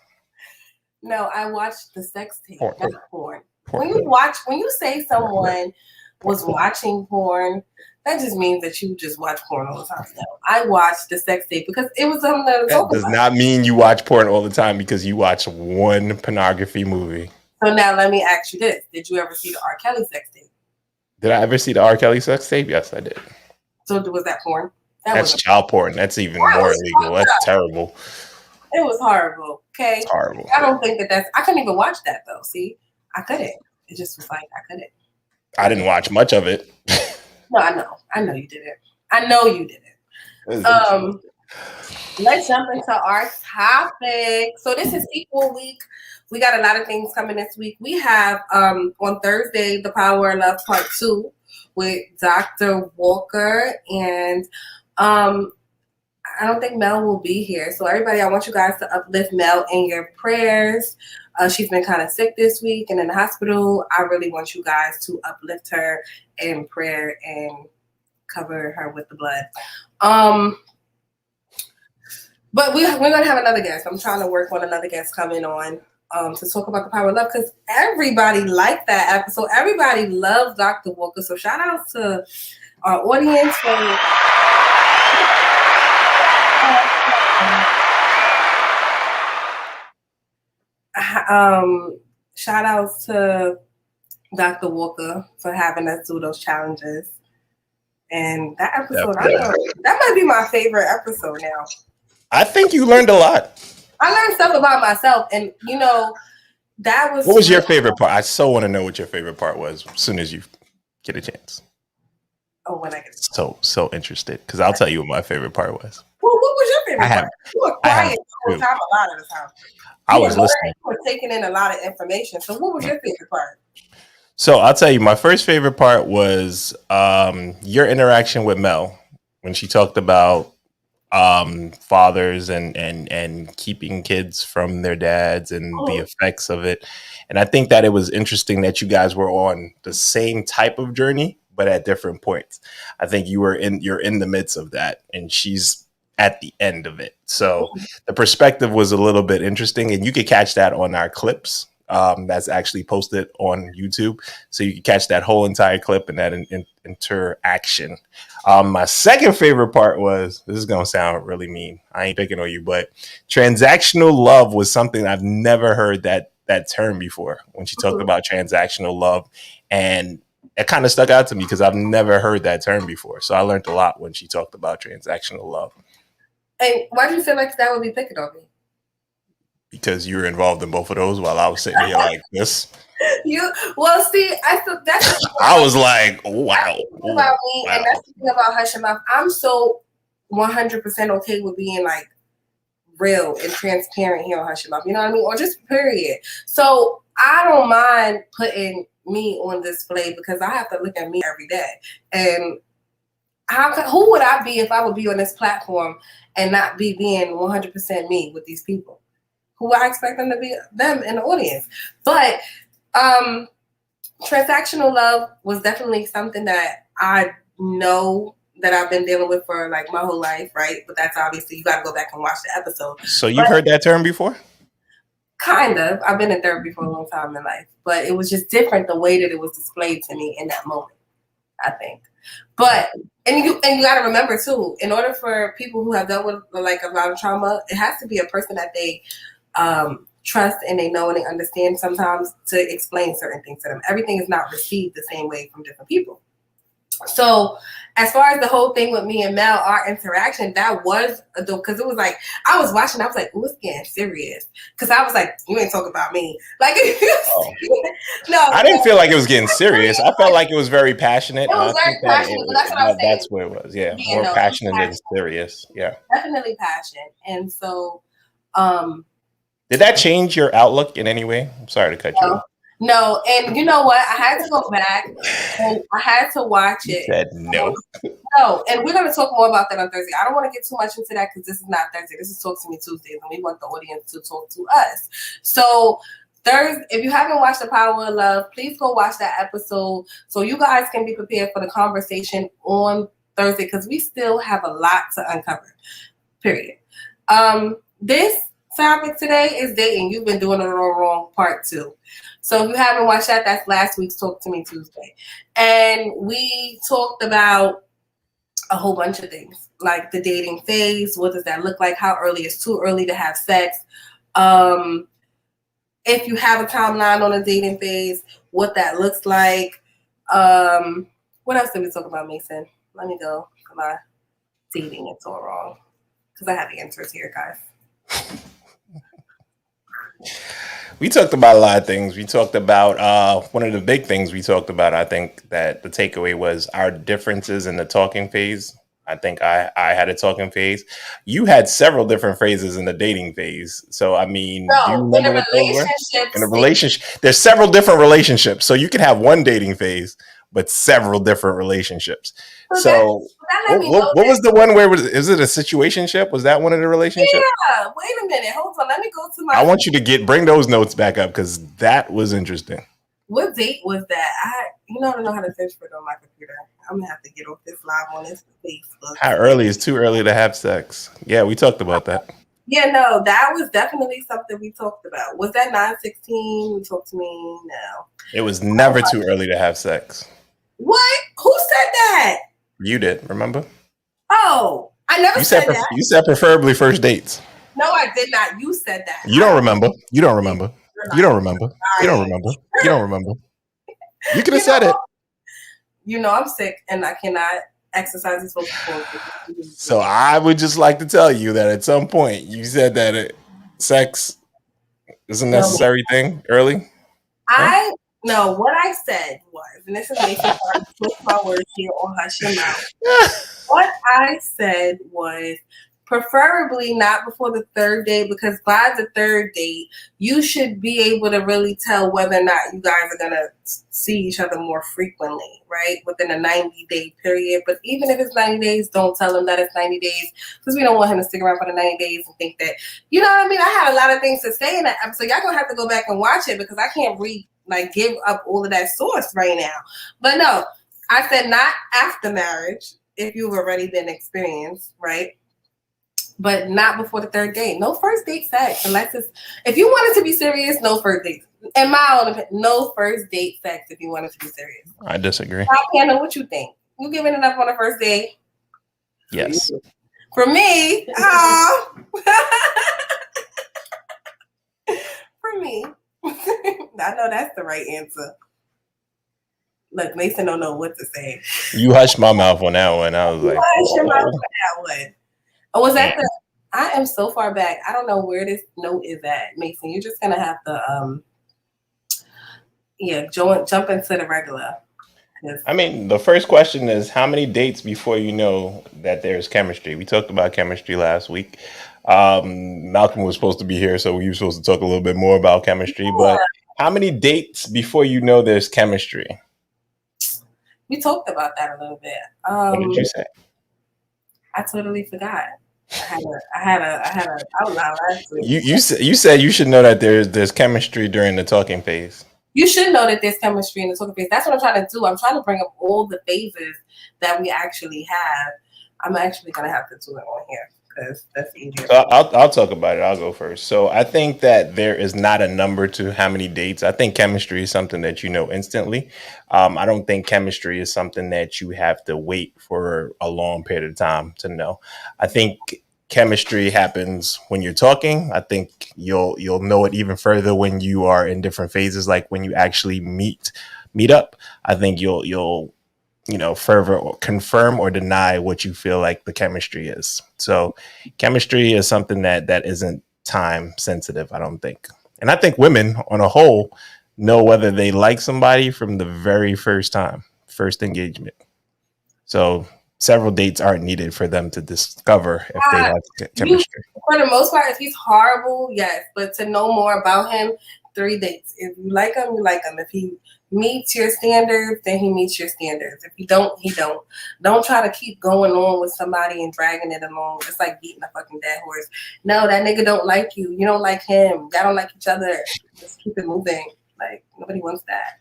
No, I watched the sex tape, porn. not porn. When you say someone was watching porn, that just means that you just watch porn all the time. No, I watched the sex tape because it was something that does not mean you watch porn all the time because you watch one pornography movie. So now let me ask you this. Did you ever see the R. Kelly sex tape? Did I ever see the R. Kelly sex tape? Yes, I did. So was that porn? That's child porn. That's even more illegal. That's terrible. It was horrible. Okay. It's horrible. I don't think I couldn't even watch that though. See, I couldn't. It just was like, I couldn't. I didn't watch much of it. No, I know you didn't. I know you didn't. Let's jump into our topic. So this is sequel week. We got a lot of things coming this week. We have on Thursday, The Power of Love Part 2 with Dr. Walker. And I don't think Mel will be here. So everybody, I want you guys to uplift Mel in your prayers. She's been kind of sick this week and in the hospital. I really want you guys to uplift her in prayer and cover her with the blood. But we're going to have another guest. I'm trying to work on another guest coming on to talk about the power of love, because everybody liked that episode. Everybody loves Dr. Walker. So shout out to our audience for shout out to Dr. Walker for having us do those challenges. And that episode, that might be my favorite episode now. I think you learned a lot. I learned stuff about myself, and that was. What was your favorite part? I so want to know what your favorite part was as soon as you get a chance. Oh, when I get so interested, because I'll tell you what my favorite part was. Well, what was your favorite part? You were quiet the whole time, a lot of the time. I was listening. You were taking in a lot of information. So, what was your favorite part? So I'll tell you, my first favorite part was your interaction with Mel when she talked about fathers and keeping kids from their dads and the effects of it. And I think that it was interesting that you guys were on the same type of journey, but at different points. I think you're in the midst of that, and she's at the end of it. So the perspective was a little bit interesting, and you could catch that on our clips. That's actually posted on YouTube. So you can catch that whole entire clip and that interaction. My second favorite part was, this is going to sound really mean. I ain't picking on you, but transactional love was something I've never heard that term before when she talked about transactional love. And it kind of stuck out to me because I've never heard that term before. So I learned a lot when she talked about transactional love. And why do you feel like that would be picking on me? Because you were involved in both of those while I was sitting here like this. I thought that's. I was like, wow. About me, and that's the thing about Hush Your Mouth. I'm so 100% okay with being like real and transparent here on Hush Your Mouth. You know what I mean? Or just period. So I don't mind putting me on display because I have to look at me every day. And who would I be if I would be on this platform and not be being 100% me with these people? Who I expect them to be them in the audience. But transactional love was definitely something that I know that I've been dealing with for like my whole life, right? But that's obviously, you got to go back and watch the episode. So you've heard that term before? Kind of. I've been in therapy for a long time in life, but it was just different the way that it was displayed to me in that moment, I think. But and you got to remember too, in order for people who have dealt with like a lot of trauma, it has to be a person that they trust and they know and they understand sometimes to explain certain things to them. Everything is not received the same way from different people. So as far as the whole thing with me and Mel, our interaction, that was because it was like, I was watching, I was like, oh, it's getting serious. Because I was like, you ain't talking about me. Like, no. I didn't feel like it was getting serious. I felt like it was very passionate. It was very passionate, but that's what I was saying. That's what it was, yeah. More passionate than serious, yeah. Definitely passionate. And so, did that change your outlook in any way? I'm sorry to cut you off. No, and you know what? I had to go back and I had to watch it. You said no. No, and we're going to talk more about that on Thursday. I don't want to get too much into that because this is not Thursday. This is Talk to Me Tuesdays, and we want the audience to talk to us. So Thursday, if you haven't watched The Power of Love, please go watch that episode so you guys can be prepared for the conversation on Thursday because we still have a lot to uncover. Period. This topic today is dating. You've been doing it all wrong, part 2. So if you haven't watched that, that's last week's Talk to Me Tuesday. And we talked about a whole bunch of things, like the dating phase. What does that look like? How early is too early to have sex? If you have a timeline on a dating phase, what that looks like. What else did we talk about, Mason? Let me go for my dating. It's all wrong. Because I have the answers here, guys. We talked about a lot of things. We talked about one of the big things we talked about. I think that the takeaway was our differences in the talking phase. I think I had a talking phase. You had several different phases in the dating phase. So, I mean, do you remember what those were? In a relationship, there's several different relationships. So you can have one dating phase, but several different relationships. So So what was the one where is it a situationship? Was that one of the relationships? Yeah. Wait a minute. Hold on. Let me go to my. I want you to bring those notes back up because that was interesting. What date was that? I don't know how to search for it on my computer. I'm gonna have to get off this live on this Facebook. How early is too early to have sex? Yeah, we talked about that. Yeah, no, that was definitely something we talked about. Was that 9/16? You talked to me? No. It was never too early to have sex. What? Who said that? You did, remember? Oh, I never said that. You said preferably first dates. No, I did not. You said that. You don't remember. You don't remember. You don't remember. You don't remember. You don't remember. You could have said it. You know I'm sick and I cannot exercise these focus. So I would just like to tell you that at some point you said that sex is a necessary thing early. No, what I said was, and this is making hard to twist my words here on Hush Your Mouth. What I said was preferably not before the third date, because by the third date, you should be able to really tell whether or not you guys are going to see each other more frequently, right? Within a 90-day period. But even if it's 90 days, don't tell him that it's 90 days because we don't want him to stick around for the 90 days and think that, you know what I mean? I had a lot of things to say in that episode. Y'all going to have to go back and watch it because I can't give up all of that source right now. But no, I said not after marriage if you've already been experienced, right? But not before the third date. No first date sex, unless if you want it to be serious, no first date. In my own opinion, no first date sex if you want it to be serious. I disagree. I can't know what you think. You giving it up on the first date? Yes. For me, for me, I know that's the right answer. Look, Mason don't know what to say. You hushed my mouth on that one. I was like, hush your mouth on that one. Oh, was that I am so far back. I don't know where this note is at, Mason. You're just gonna have to jump into the regular. I mean, the first question is how many dates before you know that there's chemistry? We talked about chemistry last week. Malcolm was supposed to be here, so we were supposed to talk a little bit more about chemistry. Yeah. But how many dates before you know there's chemistry? We talked about that a little bit. What did you say? I totally forgot. I had a outline last week. You said you should know that there's chemistry during the talking phase. You should know that there's chemistry in the talking phase. That's what I'm trying to do. I'm trying to bring up all the phases that we actually have. I'm actually gonna have to do it on here because that's easier. I'll talk about it. I'll go first. So I think that there is not a number to how many dates. I think chemistry is something that you know instantly. I don't think chemistry is something that you have to wait for a long period of time to know. I think chemistry happens when you're talking. I think you'll know it even further when you are in different phases, like when you actually meet up. I think you'll further or confirm or deny what you feel like the chemistry is. So chemistry is something that isn't time sensitive, I don't think. And I think women on a whole know whether they like somebody from the very first engagement. So several dates aren't needed for them to discover if they have chemistry. For the most part, if he's horrible, yes. But to know more about him, 3 dates. If you like him, you like him. If he meets your standards, then he meets your standards. If you don't, he don't. Don't try to keep going on with somebody and dragging it along. It's like beating a fucking dead horse. No, that nigga don't like you. You don't like him. Y'all don't like each other. Just keep it moving. Like, nobody wants that.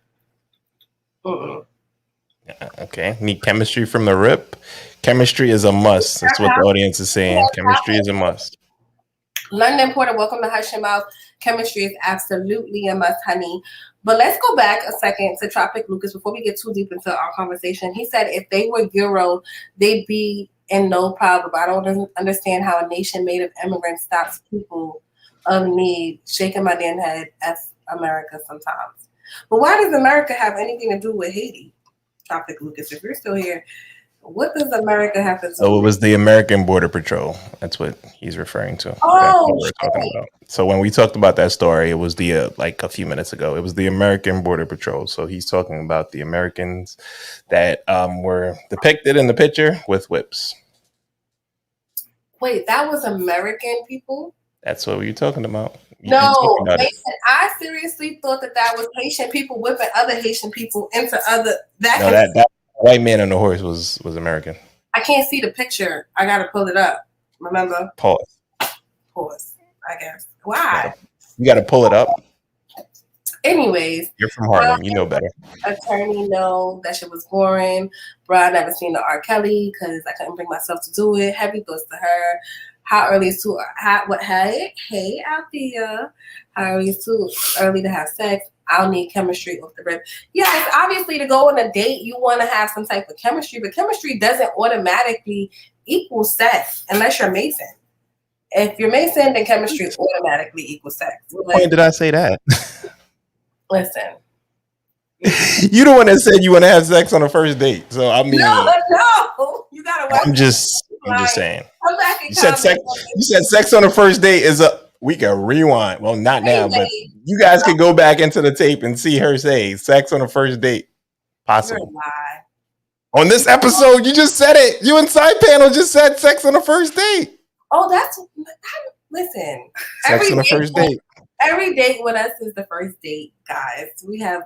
Okay. Need chemistry from the rip. Chemistry is a must. That's what the audience is saying. Chemistry is a must. London Porter, welcome to Hush Your Mouth. Chemistry is absolutely a must, honey. But let's go back a second to Tropic Lucas before we get too deep into our conversation. He said if they were Euro, they'd be in no problem. I don't understand how a nation made of immigrants stops people of need. Shaking my damn head, F America sometimes. But why does America have anything to do with Haiti? Tropic Lucas, if you're still here, what does America have to do? So it was the American Border Patrol. That's what he's referring to. Oh, talking about. So when we talked about that story, it was the like a few minutes ago. It was the American Border Patrol. So he's talking about the Americans that were depicted in the picture with whips. Wait, that was American people? That's what we were talking about. You No, about Mason, I seriously thought that was Haitian people whipping other Haitian people into other. That white man on the horse was American. I can't see the picture. I gotta pull it up. Remember? Pause. I guess. Why? You gotta pull it up. Anyways, you're from Harlem. You know better. Attorney, no, that shit was boring. Bro, I never seen the R. Kelly because I couldn't bring myself to do it. Heavy thoughts to her. How early is too? Hey, Althea. How early is too early to have sex? I'll need chemistry off the rip. Yes, obviously to go on a date, you want to have some type of chemistry, but chemistry doesn't automatically equal sex unless you're Mason. If you're Mason, then chemistry automatically equals sex. When did I say that? Listen. You the one that said you want to have sex on the first date. So I mean, no, you gotta. I'm just saying. You said sex on the first date is a. We can rewind. Well, not now, but you guys can go back into the tape and see her say sex on the first date. Possible. On this episode, you just said it. You and Side Panel just said sex on the first date. Oh, listen. Sex on the first date. Every date with us is the first date, guys. We have,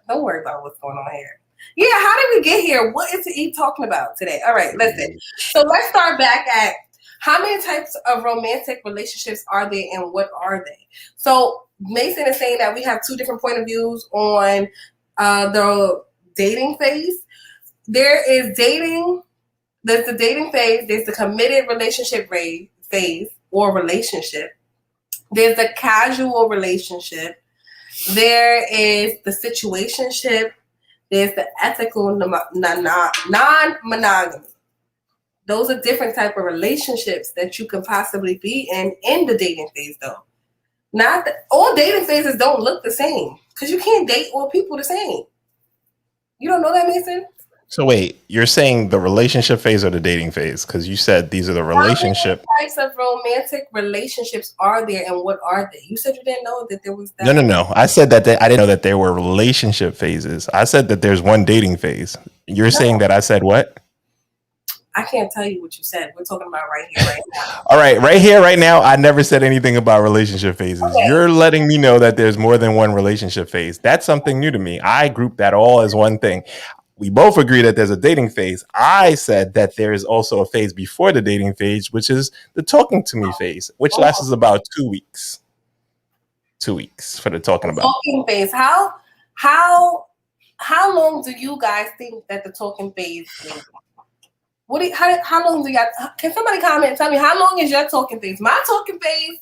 don't worry about what's going on here. Yeah, how did we get here? What is he talking about today? All right, listen. So let's start back at how many types of romantic relationships are there and what are they? So Mason is saying that we have two different point of views on the dating phase. There is dating, there's the dating phase, there's the committed relationship phase or relationship. There's a casual relationship. There is the situationship. There's the ethical non-monogamy. Those are different type of relationships that you can possibly be in the dating phase, though. All dating phases don't look the same because you can't date all people the same. You don't know that, Mason? So wait, you're saying the relationship phase or the dating phase? Because you said these are the relationship. How many types of romantic relationships are there and what are they? You said you didn't know that there was that. No. I said that I didn't know that there were relationship phases. I said that there's one dating phase. You're saying that I said what? I can't tell you what you said. We're talking about right here, right now. All right, right here, right now. I never said anything about relationship phases. Okay. You're letting me know that there's more than one relationship phase. That's something new to me. I group that all as one thing. We both agree that there's a dating phase. I said that there is also a phase before the dating phase, which is the talking to me phase, which lasts about 2 weeks. 2 weeks for the talking about. Talking phase. How long do you guys think that the talking phase is? How long do you guys? Can somebody comment and tell me how long is your talking phase? My talking phase,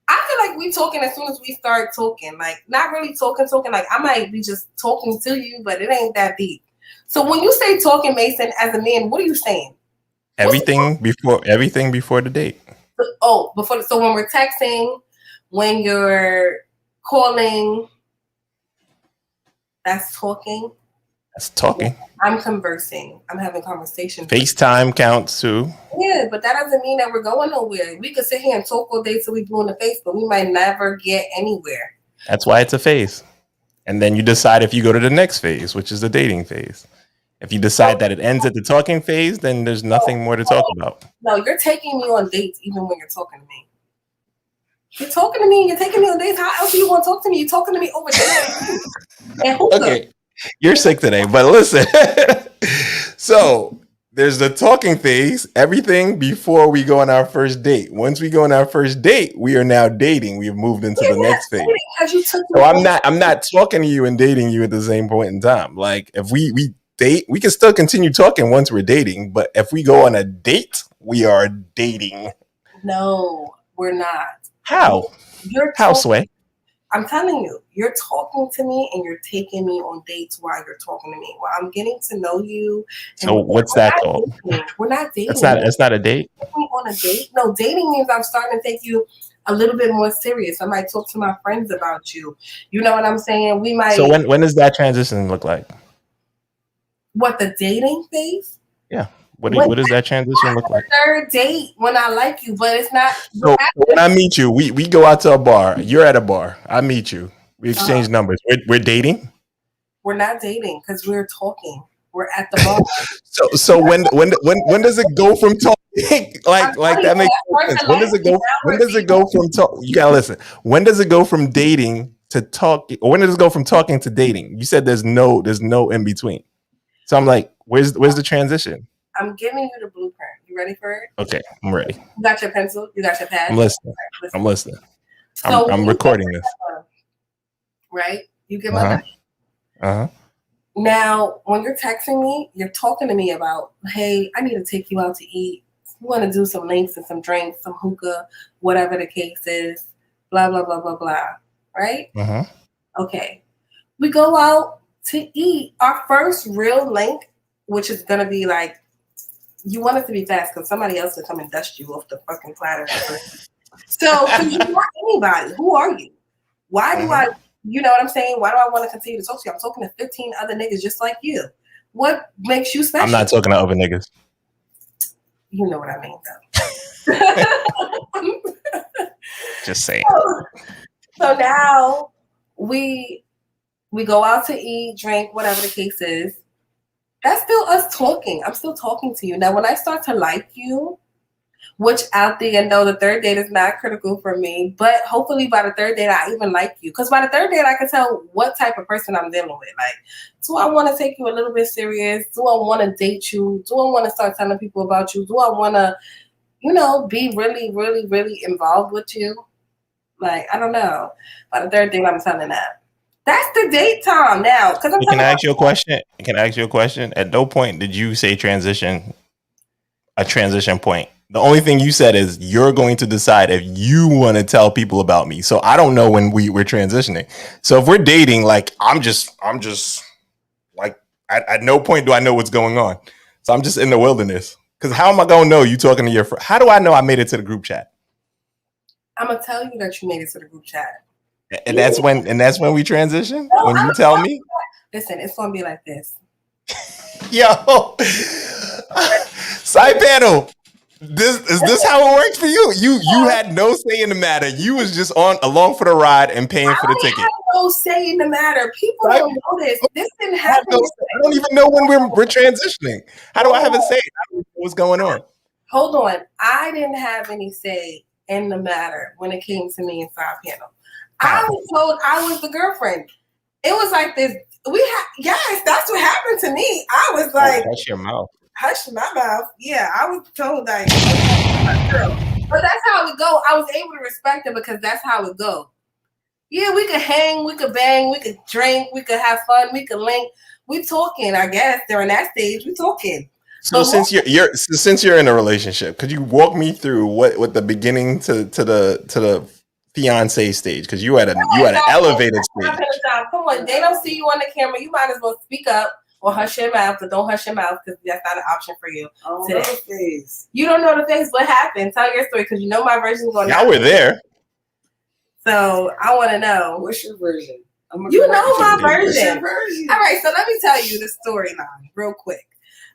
I feel like we talking as soon as we start talking. Like not really talking. Like I might be just talking to you, but it ain't that deep. So when you say talking, Mason, as a man, what are you saying? Everything before the date. Before. So when we're texting, when you're calling, that's talking. That's talking. I'm conversing. I'm having conversations. FaceTime counts too. Yeah, but that doesn't mean that we're going nowhere. We could sit here and talk all day till we blue in the face, but we might never get anywhere. That's why it's a phase. And then you decide if you go to the next phase, which is the dating phase. If you decide that it ends at the talking phase, then there's nothing more to talk about. No, you're taking me on dates even when you're talking to me. You're talking to me, you're taking me on dates. How else do you want to talk to me? You're talking to me over there. Okay, you're sick today, but listen. So there's the talking phase, everything before we go on our first date. Once we go on our first date, we are now dating. We have moved into the next phase. So I'm not talking to you and dating you at the same point in time. Like if we date, we can still continue talking once we're dating, but if we go on a date, we are dating. No, we're not. How? How, Sway? I'm telling you, you're talking to me and you're taking me on dates while you're talking to me. While I'm getting to know you. So what's that called? We're not dating. It's not a date? On a date? No, dating means I'm starting to take you a little bit more serious. I might talk to my friends about you. You know what I'm saying? We might. So when does that transition look like? What, the dating phase? Yeah. What does that transition look like? Third date when I like you, but it's not. So when I meet you, we go out to a bar. You're at a bar. I meet you. We exchange numbers. We're dating? We're not dating because we're talking. We're at the bar. So when does it go from talking like that makes sense? When does it go from talk? You gotta listen. When does it go from dating to talking? Or when does it go from talking to dating? You said there's no in between. So I'm like, where's the transition? I'm giving you the blueprint. You ready for it? Okay, I'm ready. You got your pencil? You got your pad? I'm listening. I'm listening. So I'm recording this. Right? You get my Uh-huh. Now, when you're texting me, you're talking to me about, hey, I need to take you out to eat. You want to do some links and some drinks, some hookah, whatever the case is, blah, blah, blah, blah, blah. Right? Uh-huh. Okay. We go out to eat. Our first real link, which is going to be like, you want it to be fast because somebody else will come and dust you off the fucking platter. So, you're not anybody. Who are you? Why do I, you know what I'm saying? Why do I want to continue to talk to you? I'm talking to 15 other niggas just like you. What makes you special? I'm not talking to other niggas. You know what I mean, though. Just saying. So now we go out to eat, drink, whatever the case is. That's still us talking. I'm still talking to you. Now, when I start to like you, which out the end, though, the third date is not critical for me, but hopefully by the third date, I even like you. Because by the third date, I can tell what type of person I'm dealing with. Like, do I want to take you a little bit serious? Do I want to date you? Do I want to start telling people about you? Do I want to, be really, really, really involved with you? Like, I don't know. By the third date, I'm telling that. That's the date time now. Can I ask you a question? Can I ask you a question? At no point did you say a transition point. The only thing you said is you're going to decide if you want to tell people about me. So I don't know when we're transitioning. So if we're dating, like I'm just like at no point do I know what's going on. So I'm just in the wilderness. Because how am I gonna know you talking to your friend? How do I know I made it to the group chat? I'm gonna tell you that you made it to the group chat. And that's when we transition? No, when you tell me? Listen, it's gonna be like this. Yo. Side panel. Is this how it works for you? You had no say in the matter. You was just along for the ride and paying for the ticket. I have no say in the matter. People don't know this. This didn't happen. I don't even know when we're transitioning. How do I have a say? I don't know what's going on. Hold on. I didn't have any say in the matter when it came to me and Side Panel. I was told I was the girlfriend. It was like this. Yes, that's what happened to me. I was like, hush your mouth. Hush my mouth. Yeah, I was told like, girl. But that's how it go. I was able to respect it because that's how it go. Yeah, we could hang, we could bang, we could drink, we could have fun, we could link. We talking, I guess. During that stage, we talking. So since you're in a relationship, could you walk me through what the beginning to the fiance stage? Because you had an elevated stage. Come on, they don't see you on the camera. You might as well speak up. Or hush your mouth, but don't hush your mouth because that's not an option for you. Oh, no face. You don't know the face. What happened? Tell your story because you know my version is going. Y'all were there. So I want to know. What's your version? You know my version. What's your version? All right, so let me tell you the storyline real quick.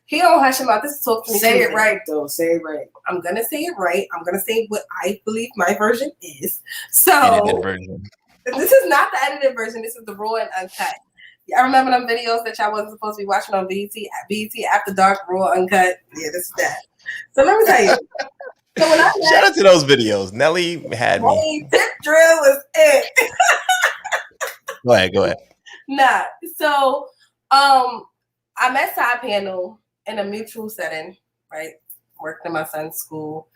He don't hush him out. This is talk to me. Say it right, though. Say it right. I'm gonna say it right. I'm gonna say what I believe my version is. So edited version. This is not the edited version. This is the raw and uncut. I remember them videos that y'all wasn't supposed to be watching on BET After Dark, raw, uncut. Yeah, this is that. So let me tell you. So when I shout out to those videos. Nelly had me. Tip drill is it. Go ahead. Nah. So I met Side Panel in a mutual setting, right? Worked in my son's school.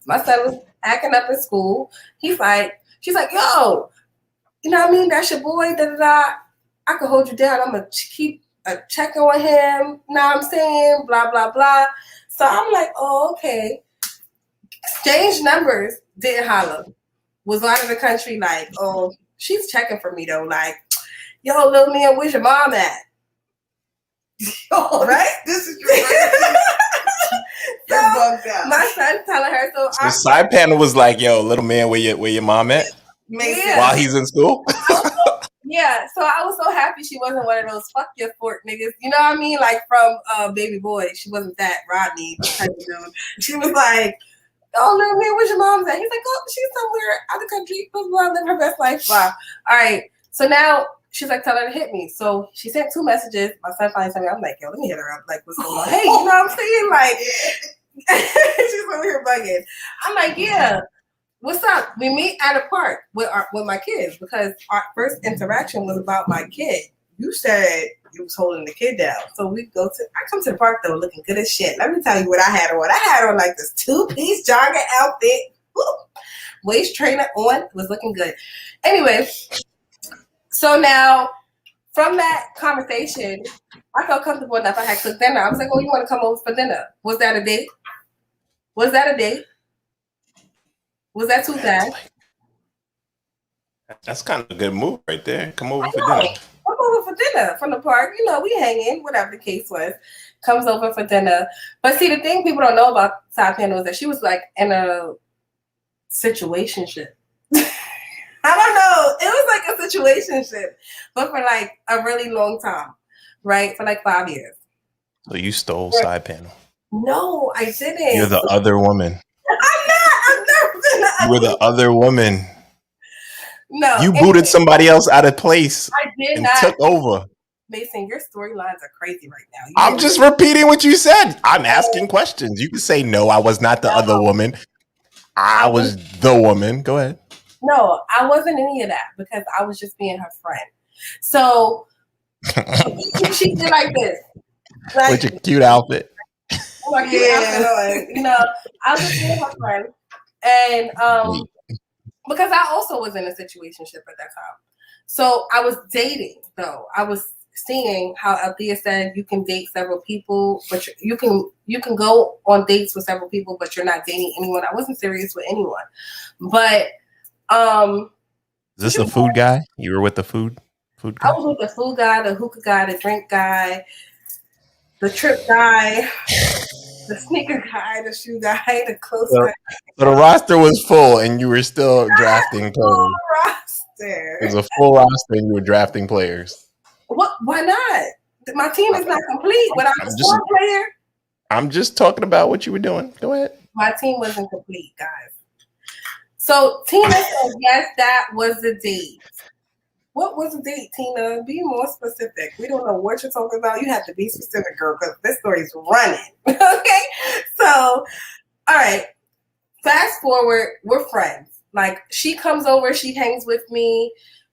My son was acting up in school. She's like, yo, you know what I mean? That's your boy, da-da-da. I could hold you down. I'm going to keep a check on him. Know what I'm saying? Blah, blah, blah. So I'm like, oh, okay. Exchange numbers. Didn't holler. Was out of the country like, oh, she's checking for me though. Like, yo, little man, where's your mom at? Right? This is true. So my son's telling her. So Side Panel was like, yo, little man, where your mom at? Yeah. While he's in school? Yeah, so I was so happy she wasn't one of those fuck your fort niggas. You know what I mean? Like from Baby Boy. She wasn't that Rodney type of dude. She was like, oh, little man, where's your mom's at? He's like, oh, she's somewhere out of the country. Blah, blah, living her best life. Blah. All right. So now she's like, tell her to hit me. So she sent 2 messages. My son finally sent me. I'm like, yo, let me hit her up. Like, what's going on? Hey, you know what I'm saying? Like, she's over here bugging. I'm like, yeah, what's up? We meet at a park with my kids because our first interaction was about my kid. You said you was holding the kid down. So I come to the park though looking good as shit. Let me tell you what I had on. I had on like this 2-piece jogger outfit. Woo. Waist trainer on, was looking good. Anyway, so now from that conversation, I felt comfortable enough. I had cooked dinner. I was like, oh, you want to come over for dinner? Was that a date? Was that a date? Was that too fast? That's kind of a good move right there. Come over for dinner. Come over for dinner from the park. You know, we hanging, whatever the case was. Comes over for dinner. But see, the thing people don't know about Side Panel is that she was like in a situationship. I don't know. It was like a situationship, but for like a really long time, right? For like 5 years. So you stole Side Panel. No, I didn't. You're the other woman. I'm not. I've never been the You were the other woman. No. You booted somebody else out of place. I did and not. Took over. Mason, your storylines are crazy right now. I'm just repeating what you said. I'm asking questions. You can say, no, I was not the other woman. I was the woman. Go ahead. No, I wasn't any of that because I was just being her friend. So she did like this. Like, with your cute outfit. You know, I was just being her friend. And because I also was in a situationship at that time. So I was dating though. I was seeing how Althea said you can date several people, but you can go on dates with several people, but you're not dating anyone. I wasn't serious with anyone. But is this the food guy? You were with the food guy? I was with the food guy, the hookah guy, the drink guy, the trip guy, the sneaker guy, the shoe guy, the clothes guy. So the roster was full and you were still drafting players. It was a full roster and you were drafting players. What? Why not? My team is not complete without a star player. I'm just talking about what you were doing. Go ahead. My team wasn't complete, guys. So Tina said, yes, that was the date. What was the date, Tina? Be more specific. We don't know what you're talking about. You have to be specific, girl, because this story's running. Okay? So, all right. Fast forward, we're friends. Like, she comes over, she hangs with me.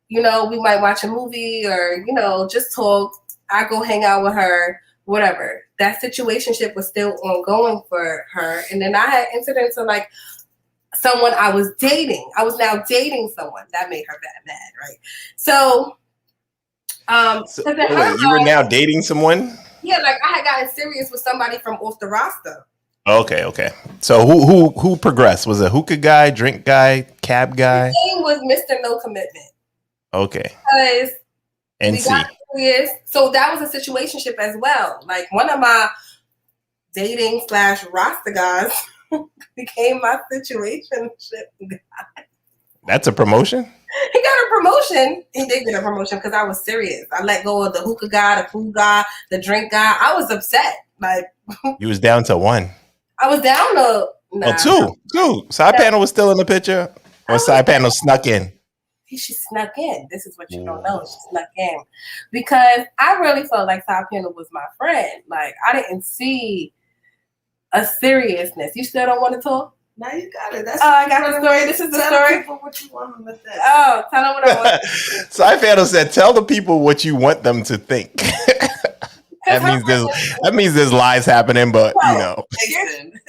You know, we might watch a movie or, you know, just talk. I go hang out with her, whatever. That situationship was still ongoing for her. And then I had incidents of, like, someone I was dating. I was now dating someone. That made her mad, right? So wait, you were now dating someone? Yeah, like I had gotten serious with somebody from off the roster. Okay. So who progressed? Was it hookah guy, drink guy, cab guy? His name was Mr. No Commitment. Okay. Because NC. we got serious. So that was a situationship as well. Like one of my dating / roster guys became my situationship guy. That's a promotion? He got a promotion. He did get a promotion because I was serious. I let go of the hookah guy, the food guy, the drink guy. I was upset. Like you was down to 1. I was down to two. Side Panel was still in the picture, or Side Panel snuck in? She snuck in. This is what you don't know. She snuck in because I really felt like Side Panel was my friend. Like I didn't see a seriousness. You still don't want to talk? Now you got it. I got the story. This is the story. What you want them to think. Oh, tell them what I want. Side Panel said, "Tell the people what you want them to think." That means there's lies happening, but you know,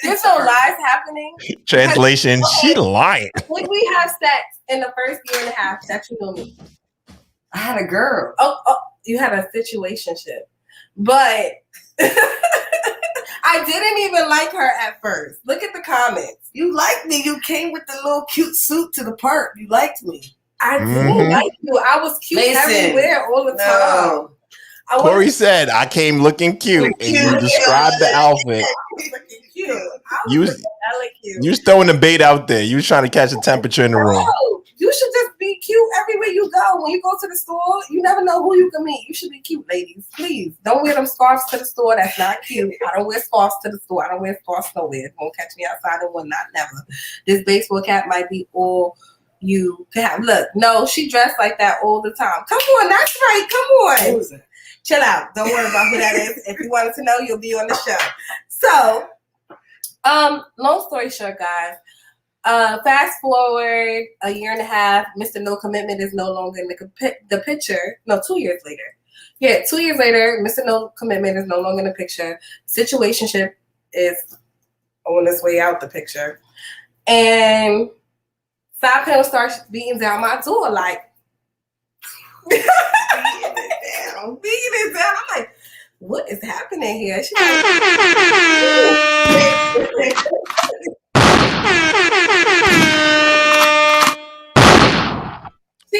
there's no lies happening. Translation: she lying. When we have sex in the first year and a half, that you know me. I had a girl. Oh, you had a situationship, but. I didn't even like her at first. Look at the comments. You liked me. You came with the little cute suit to the park. You liked me. I didn't like you. I was cute everywhere all the time. Corey said, I came looking cute. And you described the outfit. You was throwing the bait out there. You was trying to catch the temperature in the room. You should just be cute everywhere you go. When you go to the store, you never know who you can meet. You should be cute, ladies. Please don't wear them scarves to the store. That's not cute. I don't wear scarves to the store. I don't wear scarves nowhere. Won't catch me outside and whatnot. Never. This baseball cap might be all you could have. Look, no, she dressed like that all the time. Come on, that's right. Come on. Chill out. Don't worry about who that is. If you wanted to know, you'll be on the show. So, long story short, guys. Fast forward a year and a half, Mr. No Commitment is no longer in the picture. No, 2 years later. Yeah, 2 years later, Mr. No Commitment is no longer in the picture. Situationship is on its way out the picture. And side panel starts beating down my door, like, beating it down. I'm like, what is happening here? She's like,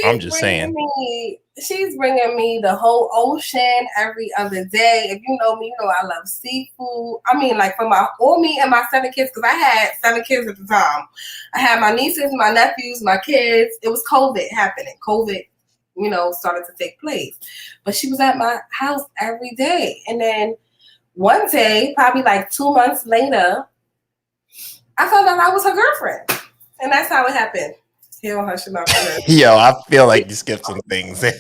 I'm just saying. She's bringing me the whole ocean every other day. If you know me, you know I love seafood. I mean, like for me and my 7 kids, because I had 7 kids at the time. I had my nieces, my nephews, my kids. It was COVID happening. COVID, started to take place. But she was at my house every day. And then one day, probably like 2 months later, I found out I was her girlfriend. And that's how it happened. Yo, I feel like you skipped some things. So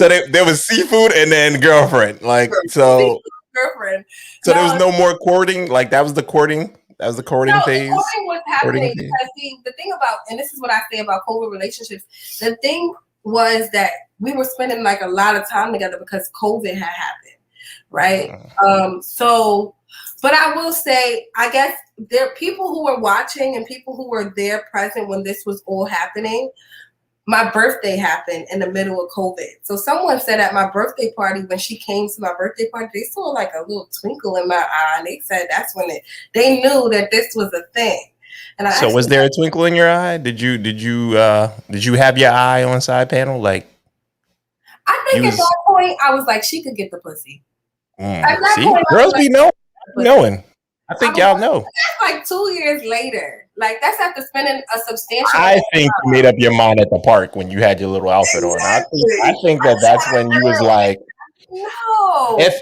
there was seafood and then girlfriend. Girlfriend. So there was no more courting. Like that was the courting. That was the courting phase. The courting was happening because the thing about, and this is what I say about COVID relationships. The thing was that we were spending like a lot of time together because COVID had happened, right? But I will say, I guess there are people who were watching and people who were there present when this was all happening. My birthday happened in the middle of COVID. So someone said at my birthday party, when she came to my birthday party, they saw like a little twinkle in my eye. And they said that's when they knew that this was a thing. And so was there a twinkle in your eye? Did you have your eye on side panel? Like, I think at that point, I was like, she could get the pussy. At that point, girls be knowing. I think y'all know. That's like 2 years later. Like that's after spending a substantial. I think you made up your mind at the park when you had your little outfit on. I think that's when you was like, no. If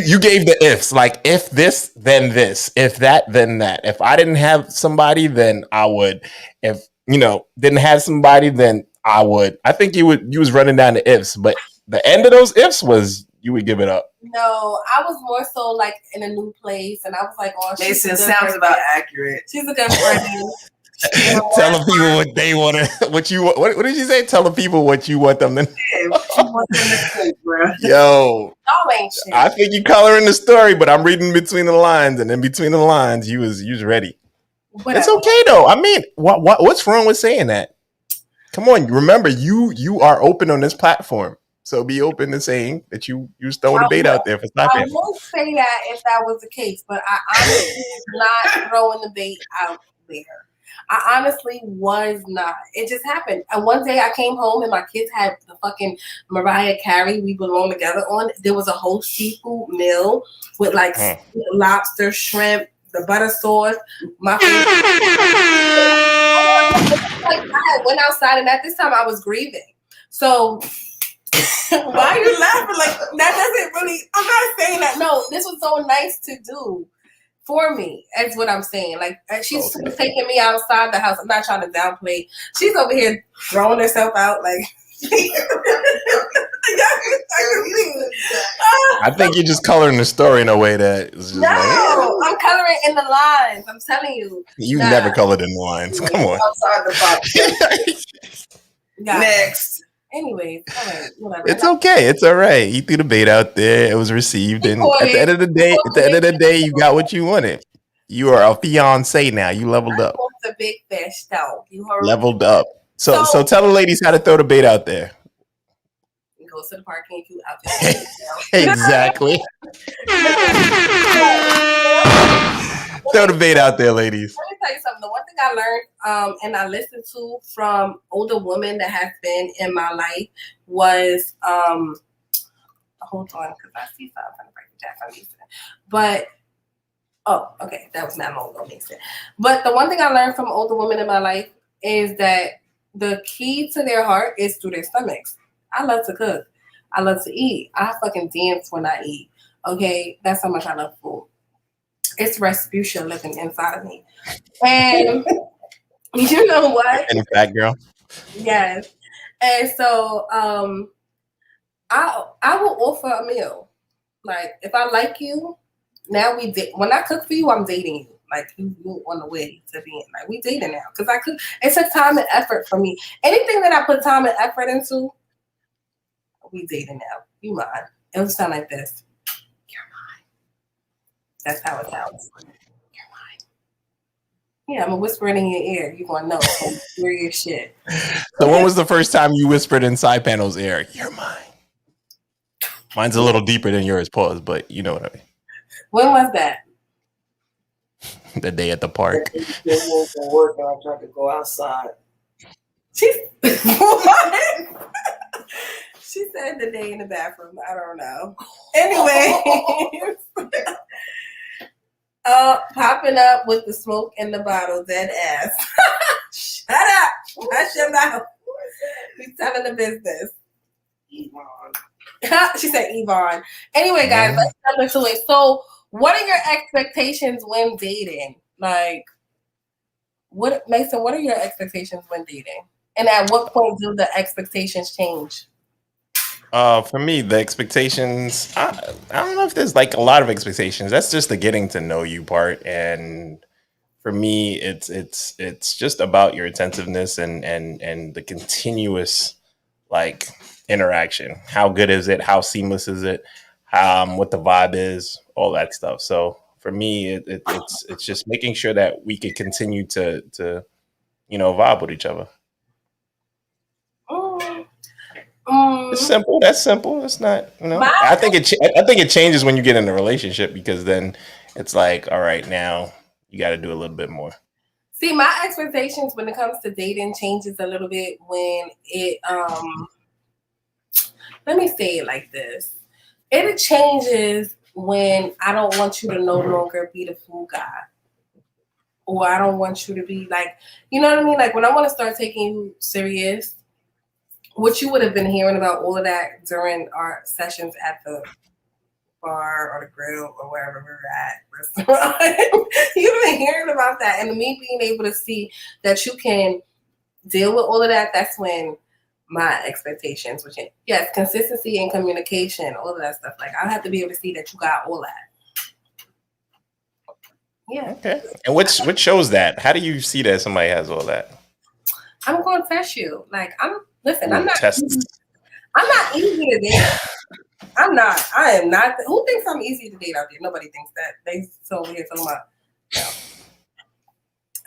you gave the ifs, like if this, then this, if that, then that. If I didn't have somebody, then I would. If didn't have somebody, then I would. I think you was running down the ifs, but the end of those ifs was you would give it up. No, I was more so like in a new place, and I was like, "Oh, Mason sounds about accurate. She's a good friend." Telling people what they want to, what did you say? Telling people what you want them to. Yo, I think you coloring the story, but I'm reading between the lines, and in between the lines, you was ready. Whatever. It's okay though. I mean, what's wrong with saying that? Come on, remember you are open on this platform. So be open to saying that you was throwing the bait out there for snapping. I won't say that if that was the case, but I honestly was not throwing the bait out there. I honestly was not. It just happened. And one day I came home and my kids had the fucking Mariah Carey We Belong Together on. There was a whole seafood meal with like lobster, shrimp, the butter sauce. My favorite. I went outside and at this time I was grieving. So why are you laughing? Like that doesn't really. I'm not saying that. No, this was so nice to do for me. That's what I'm saying. Like she's taking me outside the house. I'm not trying to downplay. She's over here throwing herself out. Like I think you're just coloring the story in a way that is just I'm coloring in the lines. I'm telling you. You never colored in the lines. Come on. Outside the box. Next. Anyways, all right, whatever. It's okay. It's all right. You threw the bait out there. It was received, and at the end of the day, you got what you wanted. You are a fiance now. You leveled up. The big fish, though. You heard leveled up. So tell the ladies how to throw the bait out there. Go to the park and you out there. Exactly. Throw the bait out there, ladies. Let me tell you something. The one thing I learned and I listened to from older women that have been in my life was hold on, because I see something I'm break the jack. But okay, that was not long ago. But the one thing I learned from older women in my life is that the key to their heart is through their stomachs. I love to cook. I love to eat. I fucking dance when I eat. Okay, that's how much I love food. It's Rasputia living inside of me. And You know what? And fat girl. Yes. And so I will offer a meal. Like if I like you, now we date. When I cook for you, I'm dating you. Like you on the way to being like we dating now because I cook. It took time and effort for me. Anything that I put time and effort into, we dating now. You mine. It would sound like this. You're mine. That's how it sounds. You're mine. Yeah, I'm gonna whisper it in your ear. You gonna know some serious shit. So when was the first time you whispered in Side Panel's ear, "You're mine"? Mine's a little deeper than yours, pause, but you know what I mean. When was that? The day at the park. I tried to go outside. She's what? She said the day in the bathroom. I don't know. Anyway, popping up with the smoke in the bottle, dead ass. Shut up. Hush your mouth. He's telling the business. Yvonne. She said Yvonne. Anyway, guys, let's jump into it. So, what are your expectations when dating? Like, Mason, what are your expectations when dating? And at what point do the expectations change? For me, the expectations, I don't know if there's like a lot of expectations. That's just the getting to know you part. And for me, it's just about your attentiveness and the continuous like interaction. How good is it? How seamless is it? What the vibe is, all that stuff. So for me, it's just making sure that we can continue to vibe with each other. It's simple. That's simple. It's not, I think it changes when you get in a relationship because then it's like, all right, now you got to do a little bit more. See, my expectations when it comes to dating changes a little bit when it let me say it like this. It changes when I don't want you to no longer be the fool guy. Or I don't want you to be like, you know what I mean? Like when I want to start taking you serious, what you would have been hearing about all of that during our sessions at the bar or the grill or wherever we were at. You've been hearing about that. And me being able to see that you can deal with all of that, that's when my expectations would change. Yes, consistency and communication, all of that stuff. Like I have to be able to see that you got all that. Yeah. Okay. And what shows that? How do you see that somebody has all that? I'm going to test you. Like I'm not test. I'm not easy to date. I'm not. I am not. Who thinks I'm easy to date out there? Nobody thinks that. They so over here talking about. No.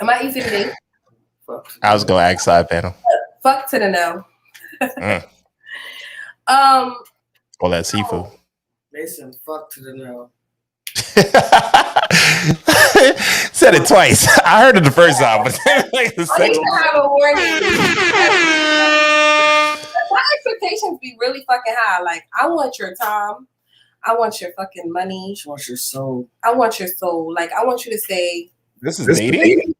Am I easy to date? I was going to ask Side Panel. Fuck to the no. All that seafood. Mason, fuck to the no. Said it twice. I heard it the first time, but like the second. I have a warning. My expectations be really fucking high. Like I want your time. I want your fucking money. She wants your soul. I want your soul. Like I want you to say, "This is dating."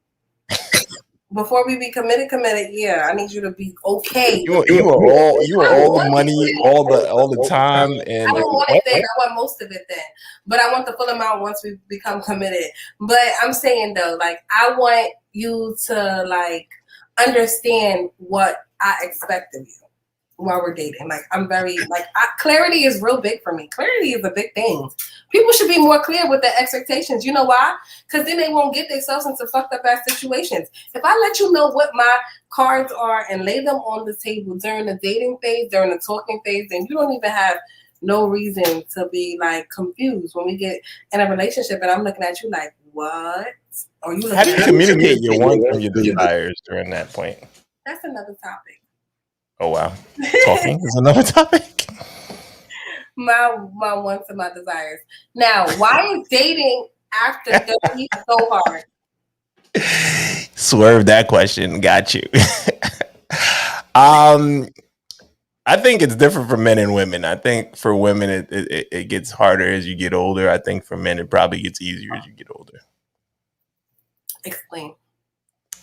Before we be committed, yeah. I need you to be okay. You were all the money, all the time, and I don't want it then. I want most of it then, but I want the full amount once we become committed. But I'm saying though, like I want you to like understand what I expect of you while we're dating. Like I'm very like clarity is real big for me. Clarity is a big thing. People should be more clear with their expectations. You know why? Because then they won't get themselves into fucked up ass situations. If I let you know what my cards are and lay them on the table during the dating phase, during the talking phase, then you don't even have no reason to be like confused when we get in a relationship and I'm looking at you like, what? Or you? How do you communicate your wants and your desires during that point? That's another topic. Oh wow, talking is another topic. My wants and my desires. Now, why is dating after 30 so hard? Swerve that question. Got you. I think it's different for men and women. I think for women it gets harder as you get older. I think for men it probably gets easier as you get older. Explain.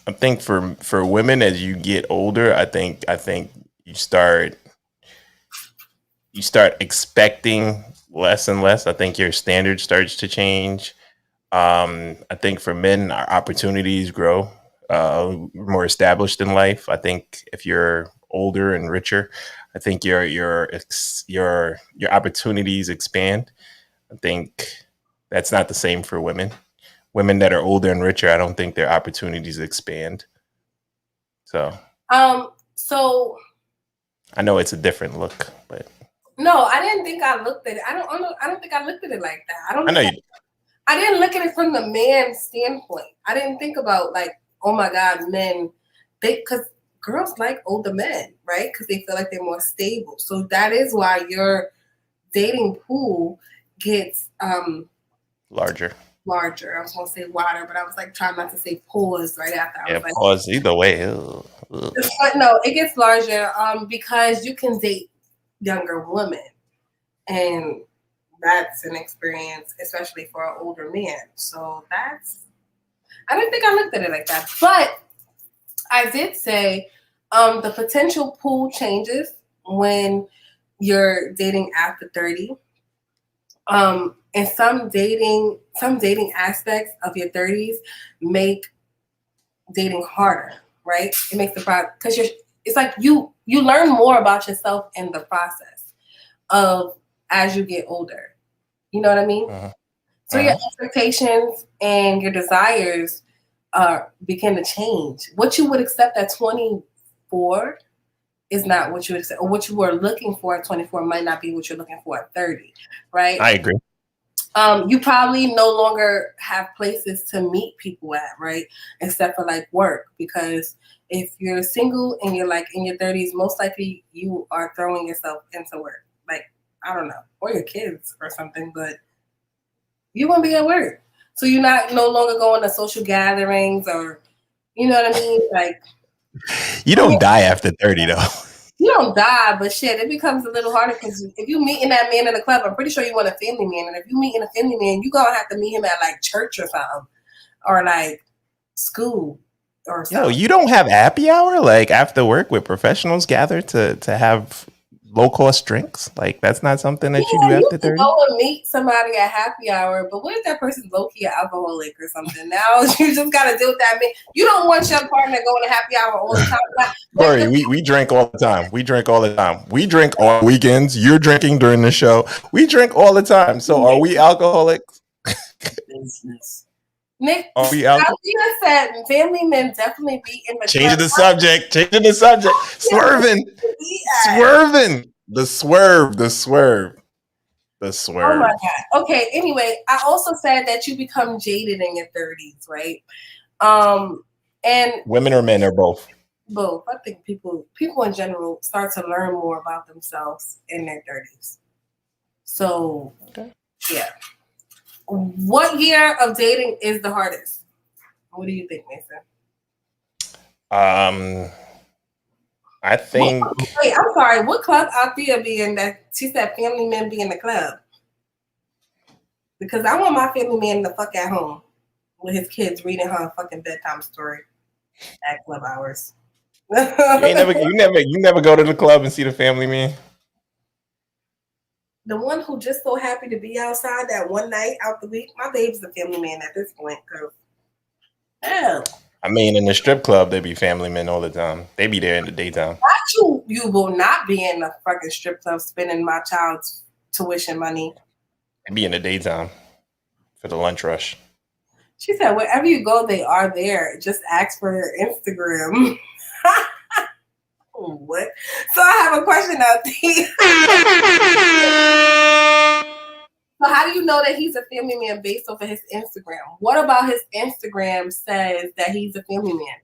I think for women as you get older, I think you start expecting less and less. I think your standard starts to change. I think for men, our opportunities grow. more established in life. I think if you're older and richer, I think your opportunities expand. I think that's not the same for women. Women that are older and richer, I don't think their opportunities expand. So so I know it's a different look, but no, I didn't think I looked at it. I don't think I looked at it like that. I didn't look at it from the man's standpoint. I didn't think about like, oh my God, men, because girls like older men, right? Because they feel like they're more stable. So that is why your dating pool gets larger. I was gonna say wider, but I was like trying not to say pause right after. I was like, pause either way. But no, it gets larger because you can date younger women, and that's an experience, especially for an older man. So I didn't think I looked at it like that, but I did say the potential pool changes when you're dating after 30. And some dating aspects of your 30s make dating harder, right? It makes the process because it's like you learn more about yourself in the process of as you get older. You know what I mean? So your expectations and your desires begin to change. What you would accept at 24 is not what you would accept, or what you were looking for at 24 might not be what you're looking for at 30, right? I agree. You probably no longer have places to meet people at, right? Except for like work, because if you're single and you're like in your 30s, most likely you are throwing yourself into work. Like, I don't know, or your kids or something, but you won't be at work. So you're no longer going to social gatherings or, you know what I mean? Like, you don't die after 30 though. You don't die, but shit, it becomes a little harder because if you meeting that man in a club, I'm pretty sure you want a family man. And if you meeting a family man, you gonna have to meet him at like church or something, or like school or something. Yo, you don't have happy hour like after work where professionals gather to have low cost drinks? Like that's not something that you do after 30? You go and meet somebody at happy hour, but what if that person's low-key an alcoholic or something? Now you just gotta deal with that man. You don't want your partner going to happy hour all the time. Corey, we drink all the time. We drink all the time. We drink all weekends. You're drinking during the show. We drink all the time. So are we alcoholics? Business. Nick, are we alcoholics? said family men definitely be in the Changing the subject. Swerving. The swerve. Oh my God. Okay. Anyway, I also said that you become jaded in your 30s, right? And women or men or both? Both. I think people in general start to learn more about themselves in their 30s. So, yeah. What year of dating is the hardest? What do you think, Mason? I think. Wait, I'm sorry. What club Althea be in that she said family men be in the club? Because I want my family man to fuck at home with his kids reading her a fucking bedtime story at club hours. you never go to the club and see the family man? The one who just so happy to be outside that one night out the week. My babe's the family man at this point. Hell. I mean, in the strip club, they be family men all the time. They be there in the daytime. You will not be in the fucking strip club spending my child's tuition money. They be in the daytime for the lunch rush. She said, wherever you go, they are there. Just ask for their Instagram. What? So I have a question out there. So how do you know that he's a family man based off of his Instagram? What about his Instagram says that he's a family man?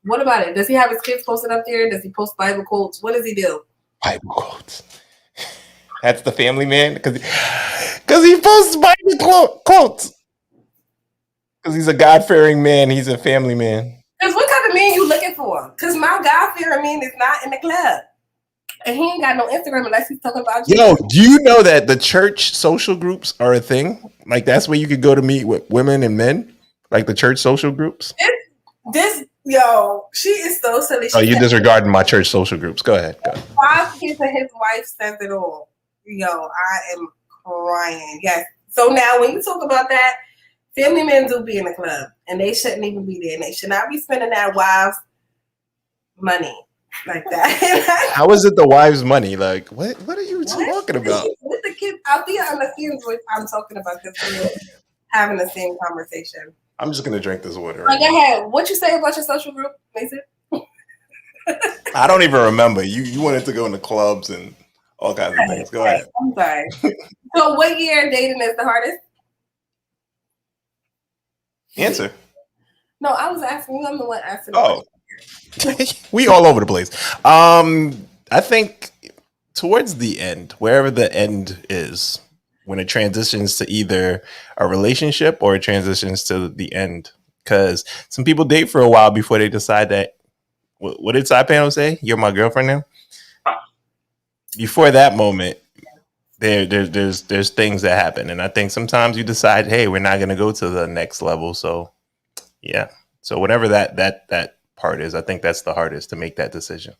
What about it? Does he have his kids posted up there? Does he post Bible quotes? What does he do? Bible quotes. That's the family man? Because he posts Bible quotes. Because he's a God-fearing man. He's a family man. Because what kind of man you looking for? Because my God-fearing man is not in the club. And he ain't got no Instagram unless he's talking about you. Yo, do you know that the church social groups are a thing? Like that's where you could go to meet with women and men? Like the church social groups? She is so silly. You disregarding my church social groups. Go ahead. 5 kids and his wife says it all. Yo, I am crying. Yes. So now when you talk about that, family men do be in the club, and they shouldn't even be there. And they should not be spending that wives' money like that. How is it the wives' money? Like, what are you talking about? With the kids, I'll be understands what I'm talking about because we're having the same conversation. I'm just gonna drink this water. Right, go ahead. What you say about your social group, Mason? I don't even remember. You wanted to go into clubs and all kinds of things. Go ahead. I'm sorry. So, what year dating is the hardest? Answer. No, I was asking you. I'm the one asking. Oh, we all over the place. I think towards the end, wherever the end is, when it transitions to either a relationship or it transitions to the end, because some people date for a while before they decide that. What did Side Panel say? You're my girlfriend now. Before that moment, there's things that happen, and I think sometimes you decide, hey, we're not going to go to the next level. So, yeah. So whatever that part is, I think that's the hardest to make that decision.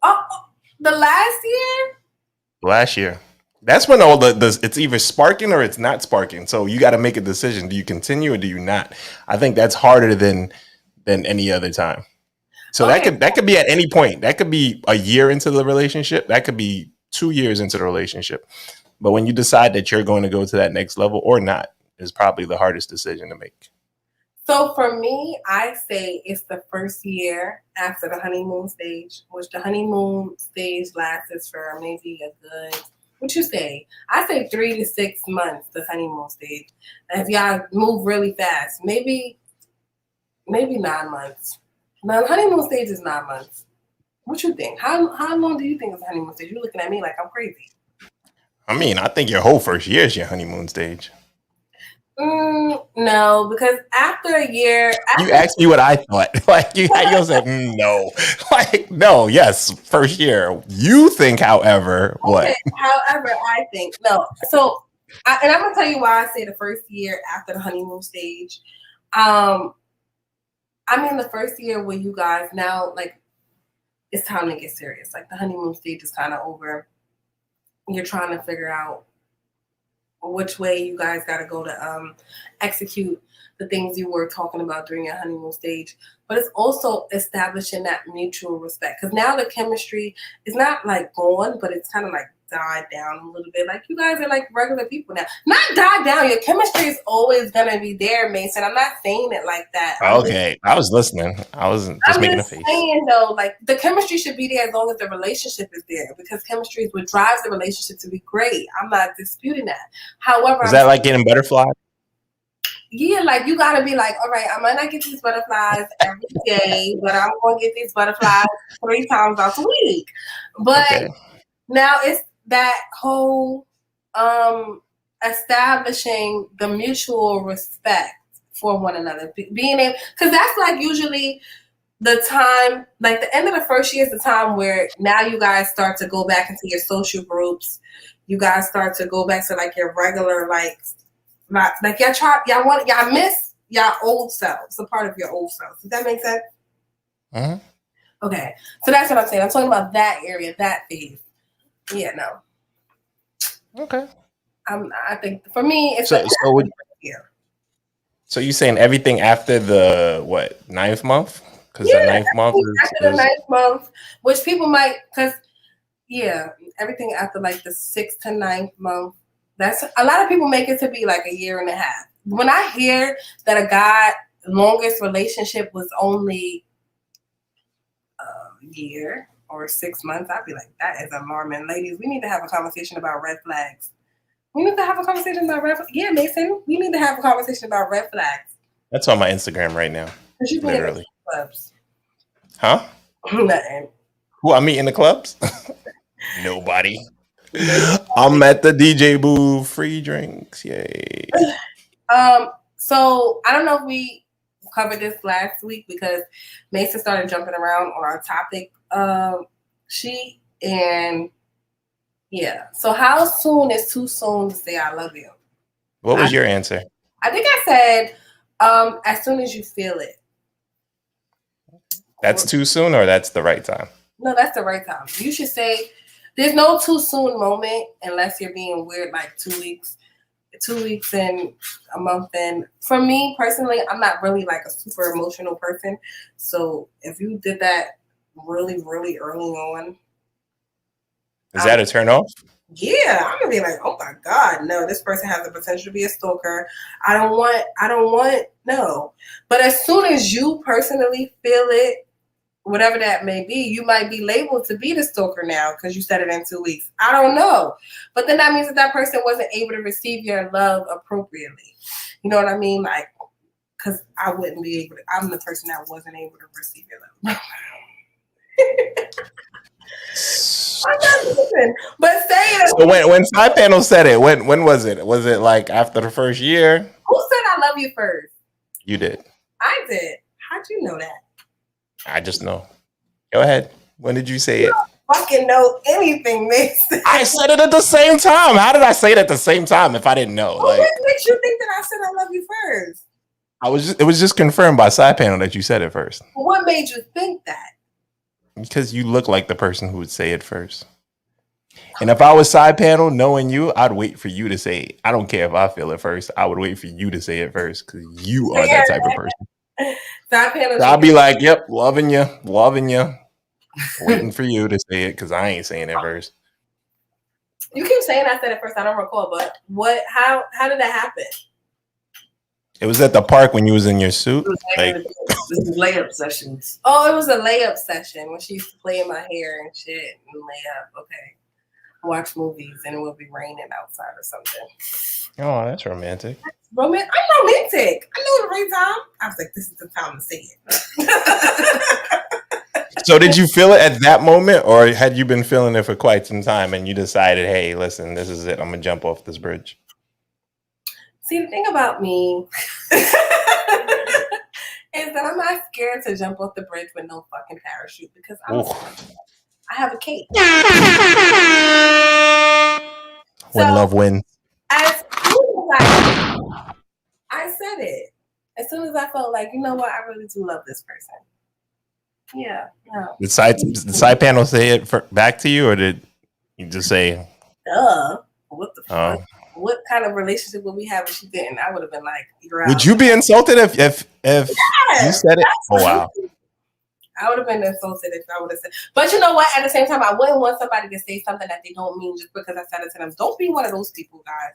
Oh, the last year. Last year. That's when all the it's either sparking or it's not sparking. So you got to make a decision. Do you continue or do you not? I think that's harder than any other time. So that could be at any point. That could be a year into the relationship. That could be 2 years into the relationship. But when you decide that you're going to go to that next level or not, is probably the hardest decision to make. So for me, I say it's the first year after the honeymoon stage, which the honeymoon stage lasts for maybe a good, what you say? I say 3 to 6 months, the honeymoon stage. And if y'all move really fast, maybe 9 months. Now, the honeymoon stage is 9 months. What you think? How long do you think is the honeymoon stage? You're looking at me like I'm crazy. I mean, I think your whole first year is your honeymoon stage. No, because after a year... you asked me what I thought. Like, you said, no. Like, no, yes, first year. You think, however, what? Okay, however, I think. No. So, and I'm going to tell you why I say the first year after the honeymoon stage. I'm in the first year where you guys now, like, it's time to get serious. Like, the honeymoon stage is kind of over. You're trying to figure out which way you guys got to go to execute the things you were talking about during your honeymoon stage. But it's also establishing that mutual respect. Because now the chemistry is not, like, gone, but it's kind of, like, died down a little bit. Like, you guys are like regular people now. Not died down. Your chemistry is always gonna be there, Mason. I'm not saying it like that. Okay, I was listening. I wasn't just making a face. I'm saying though, like the chemistry should be there as long as the relationship is there, because chemistry is what drives the relationship to be great. I'm not disputing that. However, is that like getting butterflies? Yeah, like you gotta be like, all right, I might not get these butterflies every day, but I'm gonna get these butterflies 3 times a week. But now it's that whole establishing the mutual respect for one another, being able, because that's like usually the time, like the end of the first year is the time where now you guys start to go back into your social groups. You guys start to go back to like your regular, like y'all miss y'all old selves, a part of your old self. Does that make sense? Uh-huh. Okay, so that's what I'm saying. I'm talking about that area, that phase. Yeah, no. Okay. I think for me, it's so you're saying everything after the 9th month? Because the 9th month after the 9th month, which people might, because everything after like the 6th to 9th month. That's a lot of people make it to be like a year and a half. When I hear that a guy longest relationship was only a year or 6 months, I'd be like, that is alarming. Ladies, we need to have a conversation about red flags. We need to have a conversation about red flags. Yeah, Mason, we need to have a conversation about red flags. That's on my Instagram right now. Literally. Clubs. Huh? Nothing. Who I meet in the clubs? Nobody. I'm at the DJ booth. Free drinks. Yay. So I don't know if we covered this last week because Mason started jumping around on our topic sheet, and so how soon is too soon to say I love you? What was your answer? I think I said as soon as you feel it. That's too soon, or that's the right time? No, that's the right time. You should say there's no too soon moment unless you're being weird like 2 weeks. 2 weeks in, a month in. For me personally, I'm not really like a super emotional person. So if you did that really, really early on, is that a turn off? Yeah, I'm gonna be like, oh my God, no, this person has the potential to be a stalker. I don't want, no. But as soon as you personally feel it, whatever that may be, you might be labeled to be the stalker now because you said it in 2 weeks. I don't know. But then that means that person wasn't able to receive your love appropriately. You know what I mean? Like, because I wouldn't be able to, I'm the person that wasn't able to receive your love. I'm not listening. But say it. So when Side Panel said it, when was it? Was it like after the first year? Who said I love you first? You did. I did. How'd you know that? I just know. Go ahead. When did you say it? Fucking know anything, Mason. I said it at the same time. How did I say it at the same time if I didn't know? What makes you think that I said I love you first? It was just confirmed by Side Panel that you said it first. What made you think that? Because you look like the person who would say it first. And if I was Side Panel, knowing you, I'd wait for you to say it. I don't care if I feel it first. I would wait for you to say it first because you are that type of person. Side Panel. So I'll be like, yep, loving you. Waiting for you to say it because I ain't saying it first. You keep saying I said it first. I don't recall, but how did that happen? It was at the park when you was in your suit. This is layup sessions. Oh, it was a layup session when she used to play in my hair and shit and lay up. Okay. Watch movies and it would be raining outside or something. Oh, that's romantic. I'm romantic. I know the right time. I was like, this is the time to say it. So did you feel it at that moment or had you been feeling it for quite some time and you decided, hey, listen, this is it. I'm going to jump off this bridge. See, the thing about me is that I'm not scared to jump off the bridge with no fucking parachute because I have a cape. When love wins. As soon as I said it. As soon as I felt like, you know what, I really do love this person. Yeah, no. Did Side Panel say it back to you or did you just say, duh, what the fuck? What kind of relationship would we have if she didn't? I would have been like, you're out. Would you be insulted if you said it? Oh, wow. I would have been insulted if I would have said. But you know what? At the same time, I wouldn't want somebody to say something that they don't mean just because I said it to them. Don't be one of those people, guys.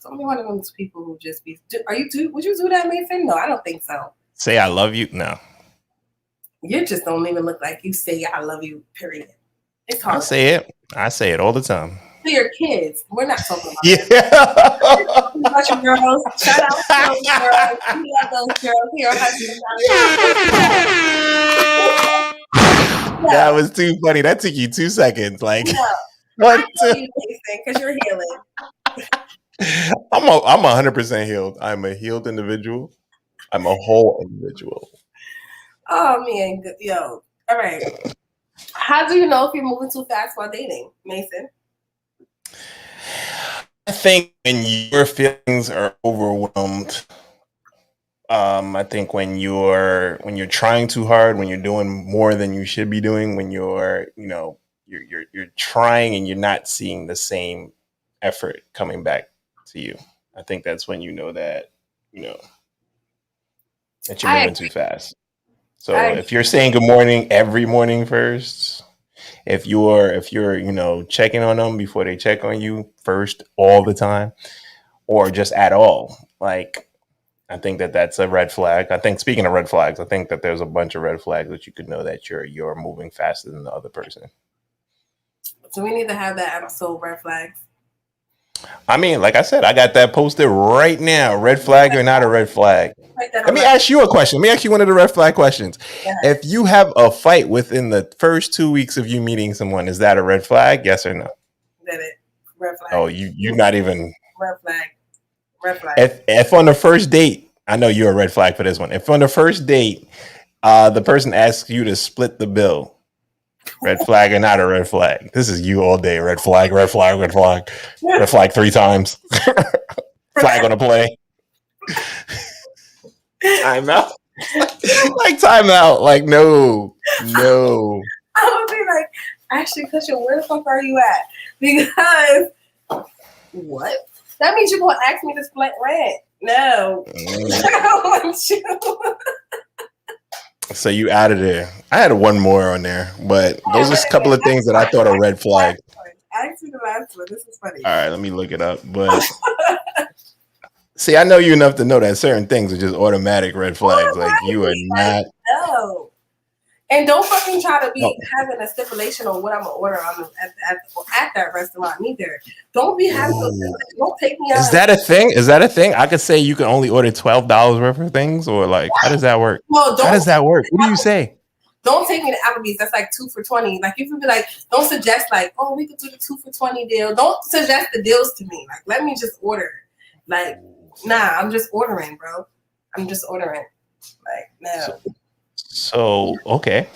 Don't be one of those people who just be. Would you do that, Mason? No, I don't think so. Say I love you? No. You just don't even look like you say I love you. Period. It's hard. I say it all the time. To your kids. We're not talking about that. About your girls. Shout out to those girls. We love those girls. Here, that was too funny. That took you 2 seconds. Like, what? Because you're healing. I'm 100% healed. I'm a healed individual. I'm a whole individual. Oh man, yo. All right. How do you know if you're moving too fast while dating, Mason? I think when your feelings are overwhelmed, I think when you're trying too hard, when you're doing more than you should be doing, when you're trying and you're not seeing the same effort coming back to you, I think that's when you know that you're moving too fast. So if you're saying good morning every morning first, if you're checking on them before they check on you first all the time, or just at all, like I think that's a red flag. I think speaking of red flags, I think that there's a bunch of red flags that you could know that you're moving faster than the other person. So we need to have that episode, red flags. I mean, like I said, I got that posted right now. Red flag or not a red flag? Let me ask you a question. Let me ask you one of the red flag questions. Yeah. If you have a fight within the first 2 weeks of you meeting someone, is that a red flag? Yes or no? That it. Red flag. Oh, you're not even. Red flag. Red flag. If on the first date, I know you're a red flag for this one. If on the first date, the person asks you to split the bill, red flag or not a red flag? This is you all day. Red flag, red flag, red flag. Red flag 3 times. Flag on the play. Time out. Like time out. Like no. I would be like, actually, Cushion, where the fuck are you at? Because what? That means you're gonna ask me to split rent. No. I don't want you. So you added it. I had one more on there, but those are a couple of things that I thought are red flags. Ask me the last one. This is funny. All right, let me look it up. But see, I know you enough to know that certain things are just automatic red flags. Like you are not. No. And don't fucking try to be having a stipulation on what I'm gonna order at that restaurant either. Don't be having don't take me out. Is that a thing? Is that a thing? I could say you can only order $12 worth of things, or like how does that work? Well, how does that work? What do you say? Don't take me to Applebee's. That's like 2 for $20. Like you can be like, don't suggest like, oh, we could do the 2 for $20 deal. Don't suggest the deals to me. Like, let me just order. Like, nah, I'm just ordering, bro. I'm just ordering. Like, no. So, okay.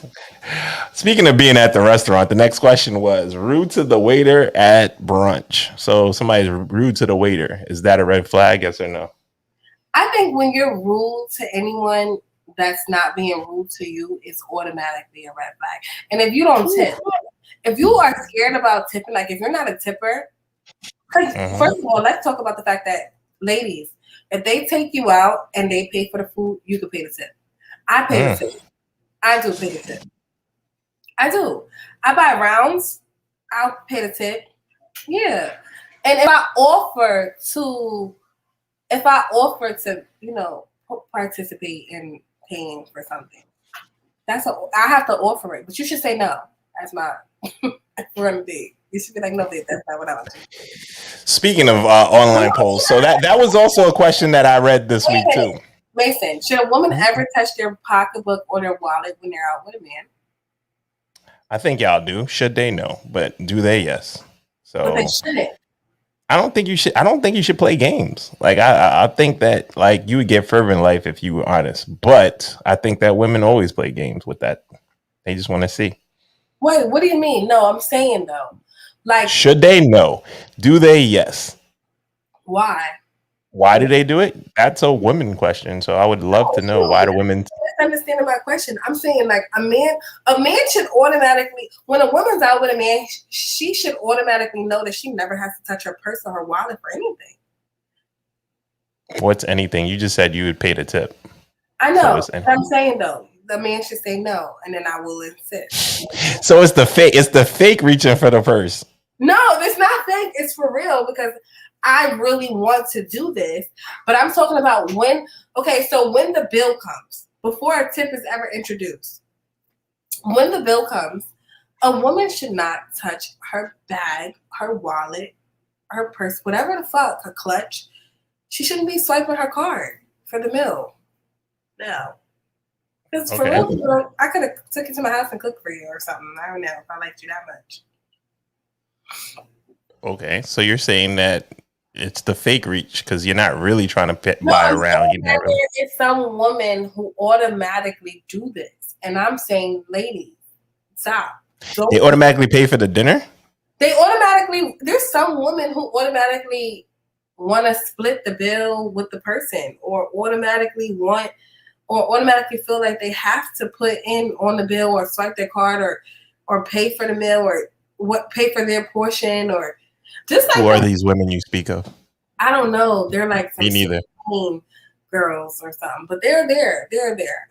Speaking of being at the restaurant, the next question was rude to the waiter at brunch. So somebody's rude to the waiter. Is that a red flag? Yes or no? I think when you're rude to anyone that's not being rude to you, it's automatically a red flag. And if you don't tip, if you are scared about tipping, like if you're not a tipper, first of all, let's talk about the fact that ladies, if they take you out and they pay for the food, you can pay the tip. I pay the tip. I do pay the tip. I do. I buy rounds. I'll pay the tip. Yeah. And if I offer to, you know, participate in paying for something, I have to offer it. But you should say no. That's my run big. You should be like, no, babe, that's not what I want to do. Speaking of online polls, so that was also a question that I read this week too. Mason, should a woman ever touch their pocketbook or their wallet when they're out with a man? I think y'all do. Should they? No. But do they? Yes. So but they shouldn't. I don't think you should play games. Like I think that like you would get further in life if you were honest. But I think that women always play games with that. They just want to see. Wait, what do you mean? No, I'm saying though. Like should they? No. Do they? Yes. Why? Why do they do it? That's a women question. So I would love to know why do women. Understanding my question. I'm saying like a man should automatically, when a woman's out with a man, she should automatically know that she never has to touch her purse or her wallet for anything. What's anything? You just said you would pay the tip. I know. So I'm saying though, the man should say no, and then I will insist. So it's the fake. It's the fake reaching for the purse. No, it's not fake. It's for real because I really want to do this, but I'm talking about when the bill comes, before a tip is ever introduced, when the bill comes, a woman should not touch her bag, her wallet, her purse, whatever the fuck, her clutch. She shouldn't be swiping her card for the meal. No. Because for real, I could have took it to my house and cooked for you or something. I don't know if I liked you that much. Okay, so you're saying that it's the fake reach because you're not really trying to buy around. There is some women who automatically do this, and I'm saying, ladies, stop. They automatically pay for the dinner? There's some women who automatically want to split the bill with the person, or automatically feel like they have to put in on the bill or swipe their card or pay for the meal or pay for their portion or just like. Who are these women you speak of? I don't know. They're like some me neither. Girls or something, but they're there.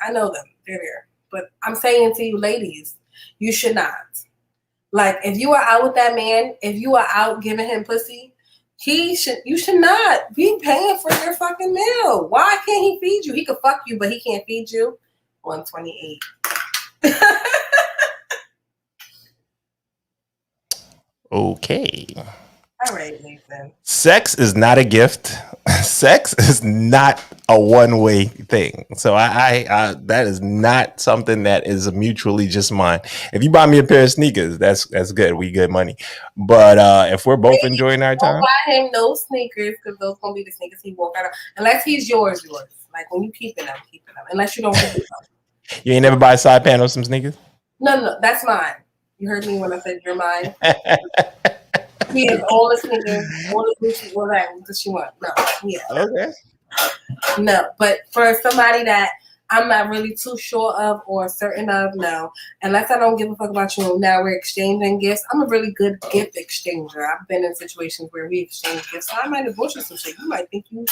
I know them. They're there. But I'm saying to you, ladies, you should not. Like, if you are out with that man, if you are out giving him pussy, you should not be paying for your fucking meal. Why can't he feed you? He could fuck you, but he can't feed you. 128. Okay. All right, Nathan. Sex is not a gift. Sex is not a one-way thing. So I that is not something that is mutually just mine. If you buy me a pair of sneakers, that's good. We good money. But if we're both enjoying our time, don't buy him no sneakers because those gonna be the sneakers he walk out of. Unless he's yours. Like when you keeping them. Unless you don't keep them. You ain't never buy a side panel some sneakers? No, that's mine. You heard me when I said you're mine. He has all the sneakers, all the Gucci, all that she wants. No, yeah. Okay. No, but for somebody that I'm not really too sure of or certain of, no. Unless I don't give a fuck about you, now we're exchanging gifts. I'm a really good gift exchanger. I've been in situations where we exchange gifts. So I might have bought you some shit. You might think you,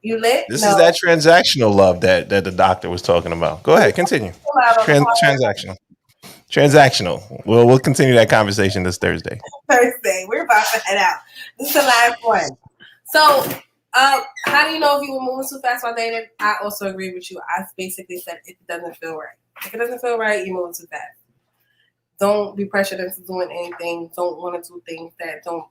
you lit? This no. is that transactional love that the doctor was talking about. Go ahead, continue. Transactional. Transactional. We'll continue that conversation this Thursday. We're about to head out. This is the last one. So, how do you know if you were moving too fast while dating? I also agree with you. I basically said if it doesn't feel right. If it doesn't feel right, you're moving too fast. Don't be pressured into doing anything. Don't want to do things that don't,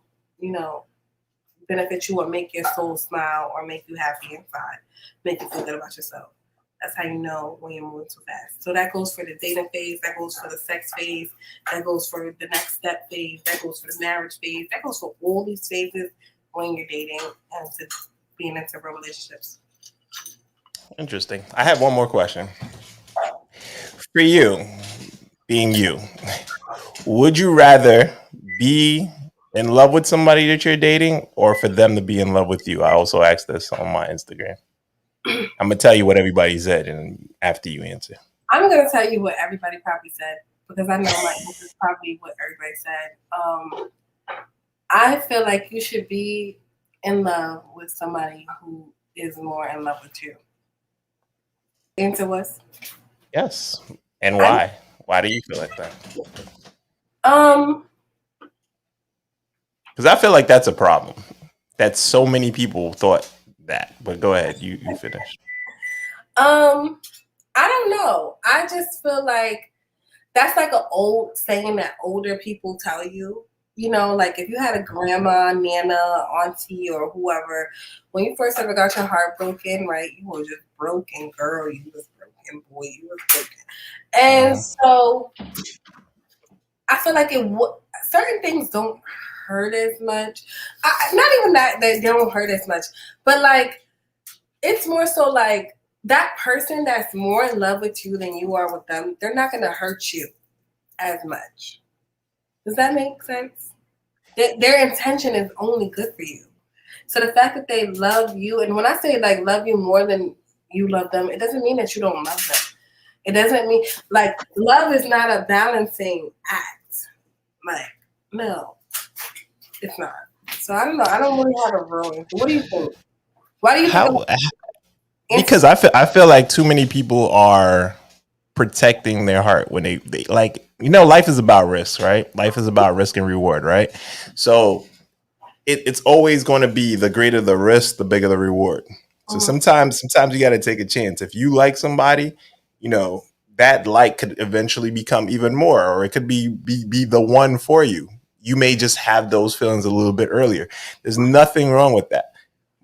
benefit you or make your soul smile or make you happy inside. Make you feel good about yourself. That's how you know when you're moving too fast. So that goes for the dating phase. That goes for the sex phase. That goes for the next step phase. That goes for the marriage phase. That goes for all these phases when you're dating and to being into real relationships. Interesting. I have one more question. For you, being you, would you rather be in love with somebody that you're dating or for them to be in love with you? I also asked this on my Instagram. I'm going to tell you what everybody said and after you answer. I'm going to tell you what everybody probably said because I know this is probably what everybody said. I feel like you should be in love with somebody who is more in love with you. Answer was? Yes. And why? Why do you feel like that? Because I feel like that's a problem. That so many people thought that. But go ahead, you finish. I don't know. I just feel like that's like an old saying that older people tell you. Like if you had a grandma, nana, auntie, or whoever, when you first ever got your heart broken, right? You were just broken, girl. You was broken, boy. You was broken. And so I feel like certain things don't hurt as much. Not even that they don't hurt as much, but like it's more so like that person that's more in love with you than you are with them, they're not going to hurt you as much. Does that make sense? Their intention is only good for you. So the fact that they love you, and when I say like love you more than you love them, it doesn't mean that you don't love them. It doesn't mean like love is not a balancing act. Like, no, it's not. So I don't know. I don't really have a real answer. What do you think? Why do you think? Because I feel like too many people are protecting their heart when they like, life is about risk, right? Life is about risk and reward, right? So it's always going to be the greater the risk, the bigger the reward. So sometimes you got to take a chance. If you like somebody, that like could eventually become even more, or it could be the one for you. You may just have those feelings a little bit earlier. There's nothing wrong with that.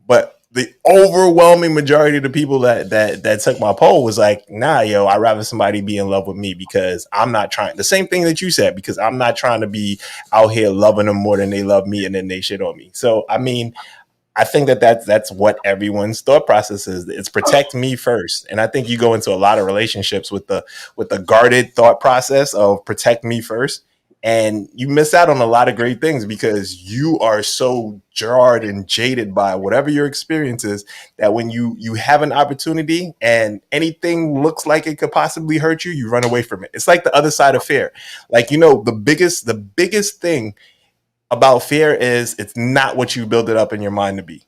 But the overwhelming majority of the people that took my poll was like, nah, I'd rather somebody be in love with me because I'm not trying. The same thing that you said, because I'm not trying to be out here loving them more than they love me and then they shit on me. So, I mean, I think that's what everyone's thought process is. It's protect me first. And I think you go into a lot of relationships with the guarded thought process of protect me first. And you miss out on a lot of great things because you are so jarred and jaded by whatever your experience is that when you have an opportunity and anything looks like it could possibly hurt you, you run away from it. It's like the other side of fear. Like, the biggest thing about fear is it's not what you build it up in your mind to be.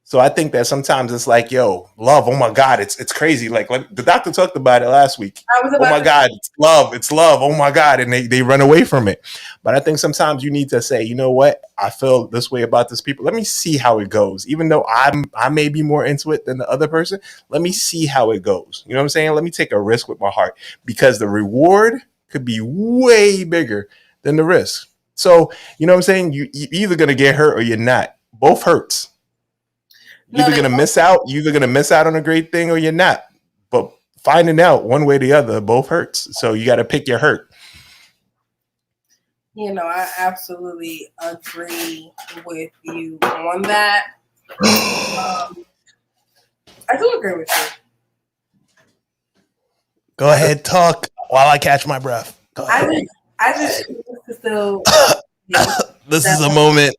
So I think that sometimes it's like, love, oh my God, it's crazy. Like the doctor talked about it last week. Oh my God, it's love. Oh my God. And they run away from it. But I think sometimes you need to say, you know what? I feel this way about this people. Let me see how it goes. Even though I may be more into it than the other person, let me see how it goes. You know what I'm saying? Let me take a risk with my heart because the reward could be way bigger than the risk. So, you know what I'm saying? You're either going to get hurt or you're not. Both hurts. You're either going to miss out. You're either going to miss out on a great thing or you're not. But finding out one way or the other, both hurts. So you got to pick your hurt. I absolutely agree with you on that. I do agree with you. Go ahead, talk while I catch my breath. Go ahead. I just still. This is a moment.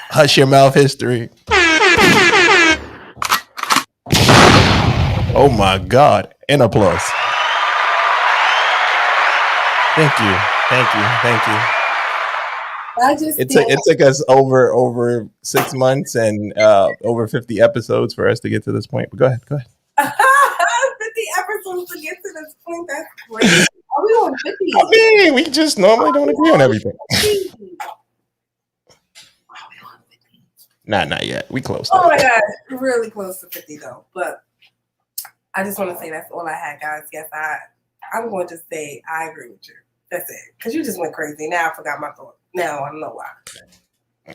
Hush your mouth history. Oh my God. And applause. Thank you. It took us over 6 months and over 50 episodes for us to get to this point. But go ahead. 50 episodes to get to this point. That's great. Are we on 50? I mean, we just normally don't agree on everything. Not yet. We close. Oh my God, really close to 50 though. But I just want to say that's all I had, guys. Yes, I'm going to say I agree with you. That's it. Because you just went crazy. Now I forgot my thought. Now I don't know why.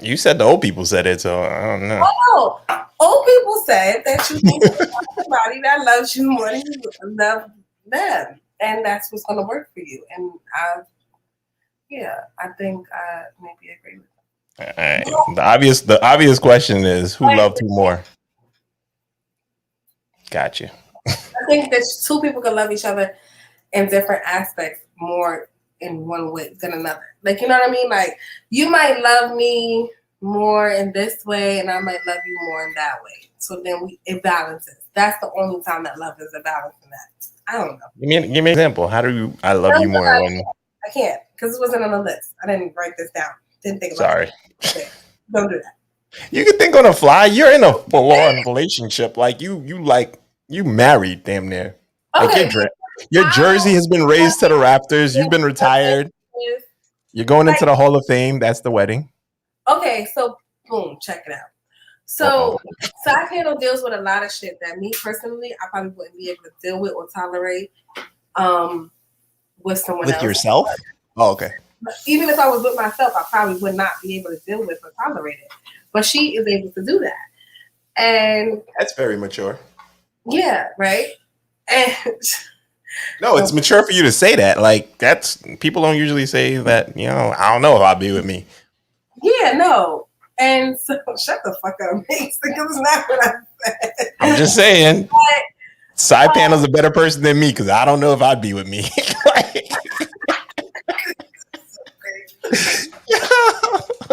You said the old people said it, so I don't know. Oh, old people said that you need to find somebody that loves you more than you love them. And that's what's going to work for you. And I think I maybe agree with that. All right. The obvious question is, who loved who more? Gotcha. I think that two people can love each other in different aspects more in one way than another. Like, you know what I mean? Like, you might love me more in this way, and I might love you more in that way. So then it balances. That's the only time that love is a balance in that. I don't know. Give me an example. How do I love you more? I can't, because it wasn't on the list. I didn't write this down. Didn't think about it. Okay. Don't do that. You can think on the fly. You're in a full-on relationship. Like you married damn near. Okay. Like your jersey has been raised to the rafters. You've been retired. You're going into the Hall of Fame. That's the wedding. Okay, so boom, check it out. So side panel deals with a lot of shit that me personally, I probably wouldn't be able to deal with or tolerate with someone else. With yourself? Oh, okay. Even if I was with myself, I probably would not be able to deal with or tolerate it. But she is able to do that. And that's very mature. Yeah, right? And no, it's mature for you to say that. Like, that's people don't usually say that, you know, I don't know if I'll be with me. Yeah, no. And so shut the fuck up, Mason, because it's not what I said. I'm just saying. Side panel's a better person than me because I don't know if I'd be with me.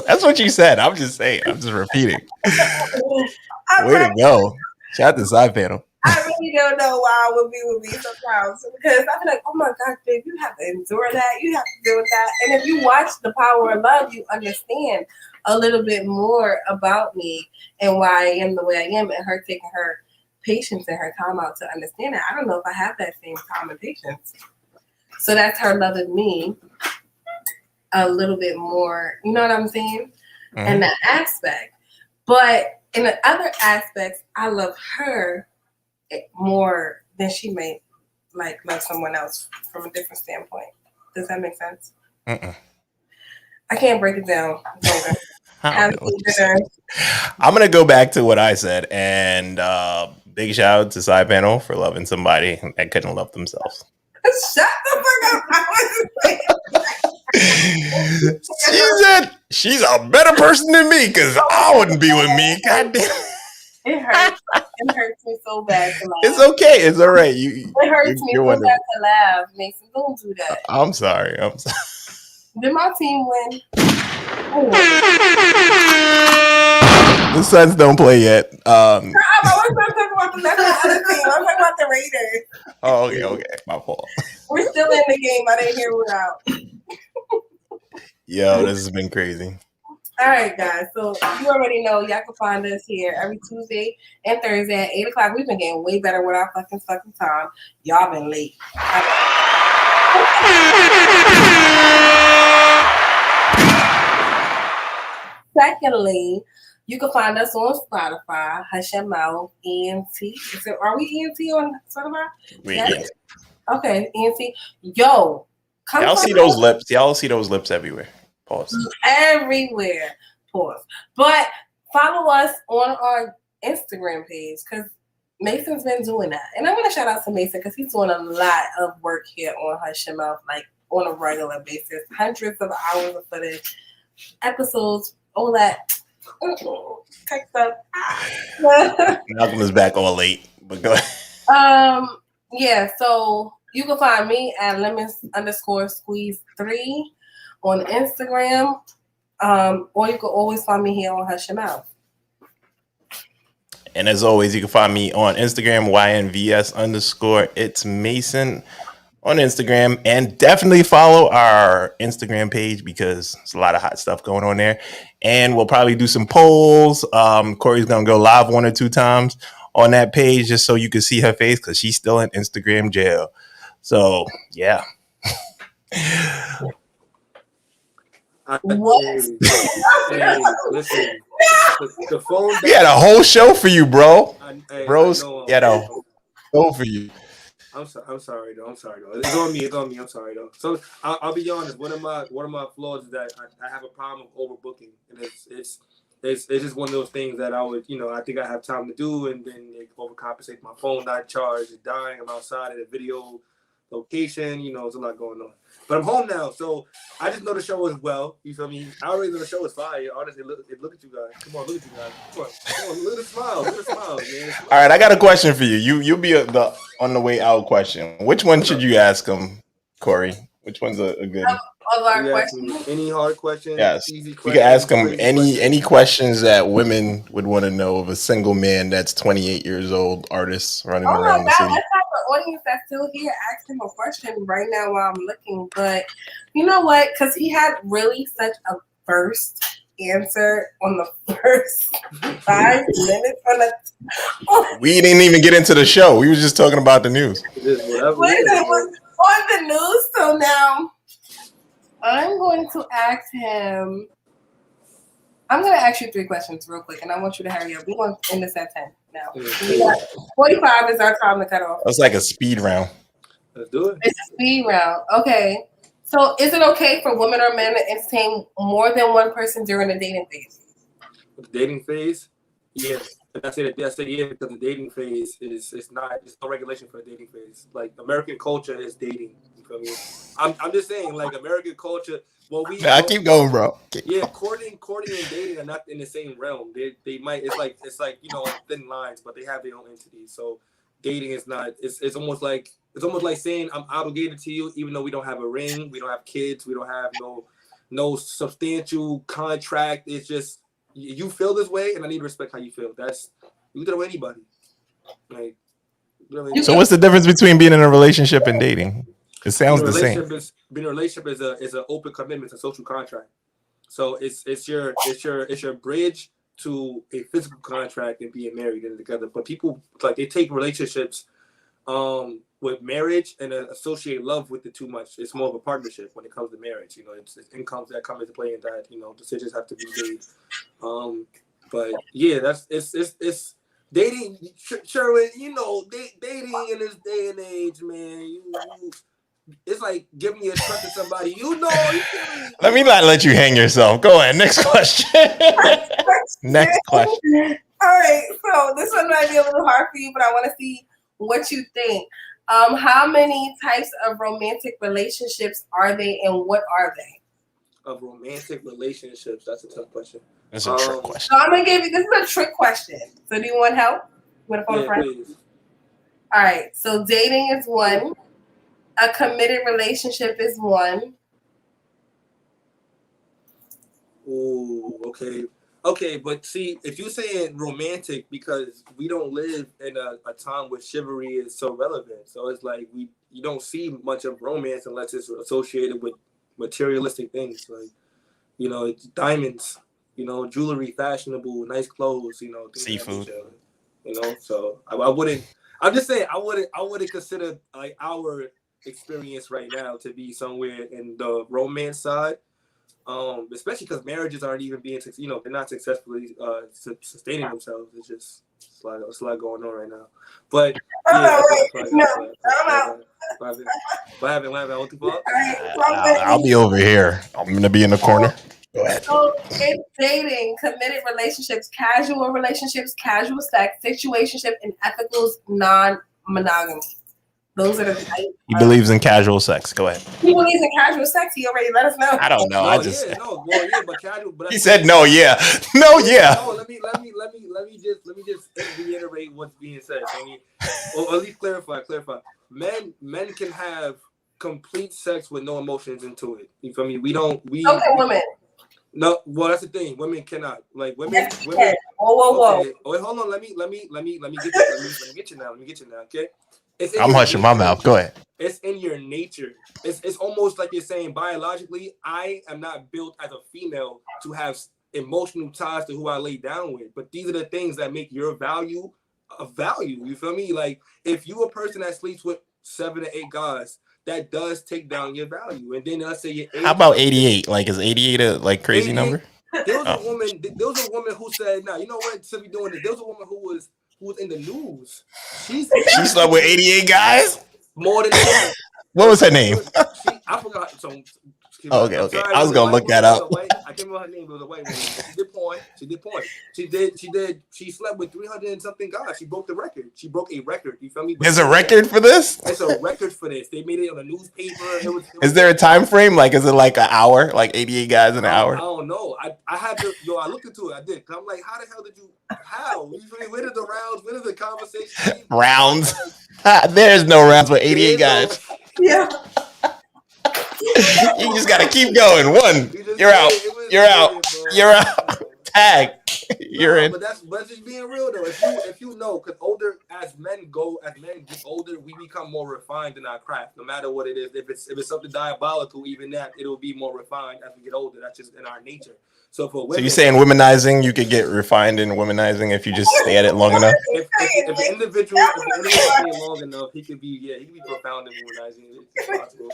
That's what you said. I'm just saying. I'm just repeating. Way to go. Shout out to side panel. I really don't know why I would be with me sometimes because I feel like, oh my God, babe, you have to endure that. You have to deal with that. And if you watch The Power of Love, you understand a little bit more about me and why I am the way I am, and her taking her patience and her time out to understand that. I don't know if I have that same time and patience. So that's her loving me a little bit more, you know what I'm saying? Mm-hmm. In that aspect. But in the other aspects, I love her more than she may like love someone else from a different standpoint. Does that make sense? I can't break it down. I'm gonna go back to what I said, and big shout out to side panel for loving somebody that couldn't love themselves. Shut the fuck up! She said she's a better person than me because I wouldn't be with me. God damn. It hurts. It hurts me so bad to laugh. It's okay. It's all right. It hurts me so bad to laugh. Mason, don't do that. I'm sorry. Did my team win? The Suns don't play yet. I was talking about the other team. I'm talking about the Raiders. Oh, okay. My fault. We're still in the game. I didn't hear we're out. Yo, this has been crazy. All right, guys. So you already know y'all can find us here every Tuesday and Thursday at 8 o'clock. We've been getting way better with our fucking time. Y'all been late. Secondly, you can find us on Spotify, Hush Your Mouth, ENT. Are we ENT on Spotify? Yes. Okay, ENT. Yo, y'all see those lips. Y'all see those lips everywhere. Pause. Everywhere. Pause. But follow us on our Instagram page because Mason's been doing that. And I'm going to shout out to Mason because he's doing a lot of work here on Hush Your Mouth, like on a regular basis. Hundreds of hours of footage, episodes, all that. Type stuff. Malcolm is back all late, but go ahead. Yeah, so you can find me at lemons_squeeze3 on Instagram. Or you can always find me here on Hush Your Mouth. And as always, you can find me on Instagram, YNVS_it's Mason on Instagram, and definitely follow our Instagram page because there's a lot of hot stuff going on there. And we'll probably do some polls. Corey's gonna go live 1 or 2 times on that page just so you can see her face because she's still in Instagram jail. So yeah. What? Hey, listen, the phone. We had a whole show for you, bro. Bros, had a whole show for you. I'm sorry though. It's on me. I'm sorry though. So I'll be honest. One of my flaws is that I have a problem with overbooking, and it's just one of those things that I would, I think I have time to do, and then it overcompensates. My phone not charged, it's dying. I'm outside at a video location. There's a lot going on. But I'm home now, so I just know the show as well. You feel me? I already know the show is fire. Honestly, look at you guys. Come on, look at you guys. Come on, look at the smiles. Look at the smiles, man. All right, I got a question for you. You'll be the on the way out question. Which one should you ask him, Corey? Which one's a good? Of our questions. Any hard questions? Yes. Easy You questions, can ask him questions. any questions that women would want to know of a single man that's 28 years old, artist running around the city. Let's have an audience that's still here ask him a question right now while I'm looking. But you know what? Because he had really such a first answer on the first 5 minutes. We didn't even get into the show. We was just talking about the news. It was on the news, so now I'm going to ask him. I'm going to ask you 3 questions real quick, and I want you to hurry up. We're going to end this at 10 now. 45 is our time to cut off. That's like a speed round. Let's do it. It's a speed round. Okay. So is it okay for women or men to entertain more than one person during the dating phase? The dating phase? Yes. And I say yeah because the dating phase there's no regulation for a dating phase. Like American culture is dating. You feel me? I'm just saying, like American culture. Well, I keep going, bro. Courting and dating are not in the same realm. They might. It's like thin lines, but they have their own entities. So dating is not. It's almost like saying I'm obligated to you, even though we don't have a ring, we don't have kids, we don't have no substantial contract. It's just. You feel this way, and I need to respect how you feel. You can do it with anybody. Like, so what's the difference between being in a relationship and dating? It sounds the same. Being in a relationship is an open commitment, it's a social contract. So it's your bridge to a physical contract and being married and together. But people they take relationships with marriage and associate love with it too much. It's more of a partnership when it comes to marriage. It's incomes that come into play, and that decisions have to be made. But yeah, it's dating. Sure, dating in this day and age, man. It's like giving your trust to somebody. Let me not let you hang yourself. Go ahead. Next question. Next question. All right. So this one might be a little hard for you, but I want to see what you think. How many types of romantic relationships are they, and what are they? Of romantic relationships, that's a tough question. That's a trick question. So I'm gonna give you. This is a trick question. So do you want help? Want to phone a friend? Please. All right. So dating is one. A committed relationship is one. Ooh, okay. Okay, but see, if you're saying romantic, because we don't live in a time where chivalry is so relevant. So it's like you don't see much of romance unless it's associated with materialistic things, like it's diamonds, jewelry, fashionable, nice clothes, things seafood. So I wouldn't. I'm just saying I wouldn't consider like our experience right now to be somewhere in the romance side. Especially because marriages aren't even being, they're not successfully sustaining themselves. It's a lot going on right now. But yeah, what happened? What the fuck? I'll be over here. I'm gonna be in the corner. Go ahead. So it's dating, committed relationships, casual relationships, casual sex, situationship, and ethical non-monogamy. Those are the types. He believes in casual sex. Go ahead. He believes in casual sex. He already let us know. I don't know. But casual. But he said no. Yeah. No. Yeah. No. Let me just reiterate what's being said. Or at least clarify. Men can have complete sex with no emotions into it. You feel me? Okay, women. No, well, that's the thing. Women cannot. Like women. Yes, Women. can. Whoa. Okay. Oh, wait, hold on. Let me get you. Let me get you now. Let me get you now. Okay. I'm hushing my mouth. Go ahead. It's in your nature. It's almost like you're saying biologically, I am not built as a female to have emotional ties to who I lay down with. But these are the things that make your value a value. You feel me? Like if you a person that sleeps with 7 to 8 guys, that does take down your value. And then let's say your age. How about 88? Like is 88 a like crazy number? There was a woman. There was a woman who said, "Nah, you know what? To be doing this." There was a woman who was in the news. She slept with 88 guys. More than that. What was her name? I forgot. So, okay. I was gonna look that up. I can't remember her name. It was a white woman. She did porn. She slept with 300 and something guys. She broke the record. She broke a record. You feel me? There's a record for this? It's a record for this. They made it on the newspaper. Is there a time frame? Like, is it like an hour? Like 88 guys in an hour? I don't know. I had to. I looked into it. I did. I'm like, how the hell did you? How? You feel me? Where did the rounds? Where did the conversation? Rounds. There's no rounds with 88 guys. Yeah. You just gotta keep going. One, you're out. You're out. You're out. Tag. You're in. But that's just being real though. If you know, because as men get older, we become more refined in our craft. No matter what it is, if it's something diabolical, even that it'll be more refined as we get older. That's just in our nature. So for women, so you're saying womanizing, you could get refined in womanizing if you just stay at it long enough. If the individual stay long enough, he can be profound in womanizing. It's possible.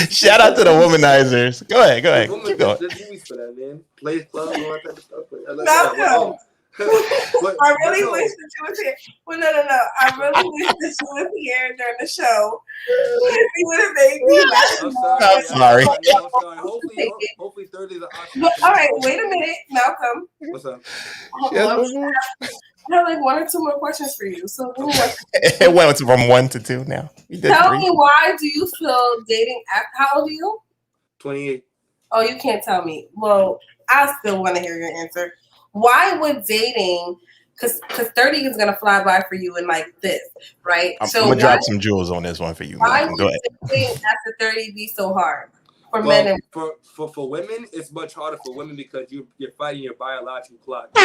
Shout out to the womanizers. Go ahead. Keep going. There's movies for that, man. Players Club, all that type of stuff. I really wish that you was here. Well, no. I really wish that you was here during the show. He would have made me I'm sorry. Hopefully Thursday's an option. All right, wait a minute, Malcolm. What's up? I have like 1 or 2 more questions for you. So it went from 1 to 2 now. Tell me, why do you feel dating? How old are you? 28. Oh, you can't tell me. Well, I still want to hear your answer. Why would dating? Because 30 is gonna fly by for you in like this, right? I'm gonna drop some jewels on this one for you. Why would dating after 30 be so hard for men? And for women, it's much harder for women because you're fighting your biological clock. I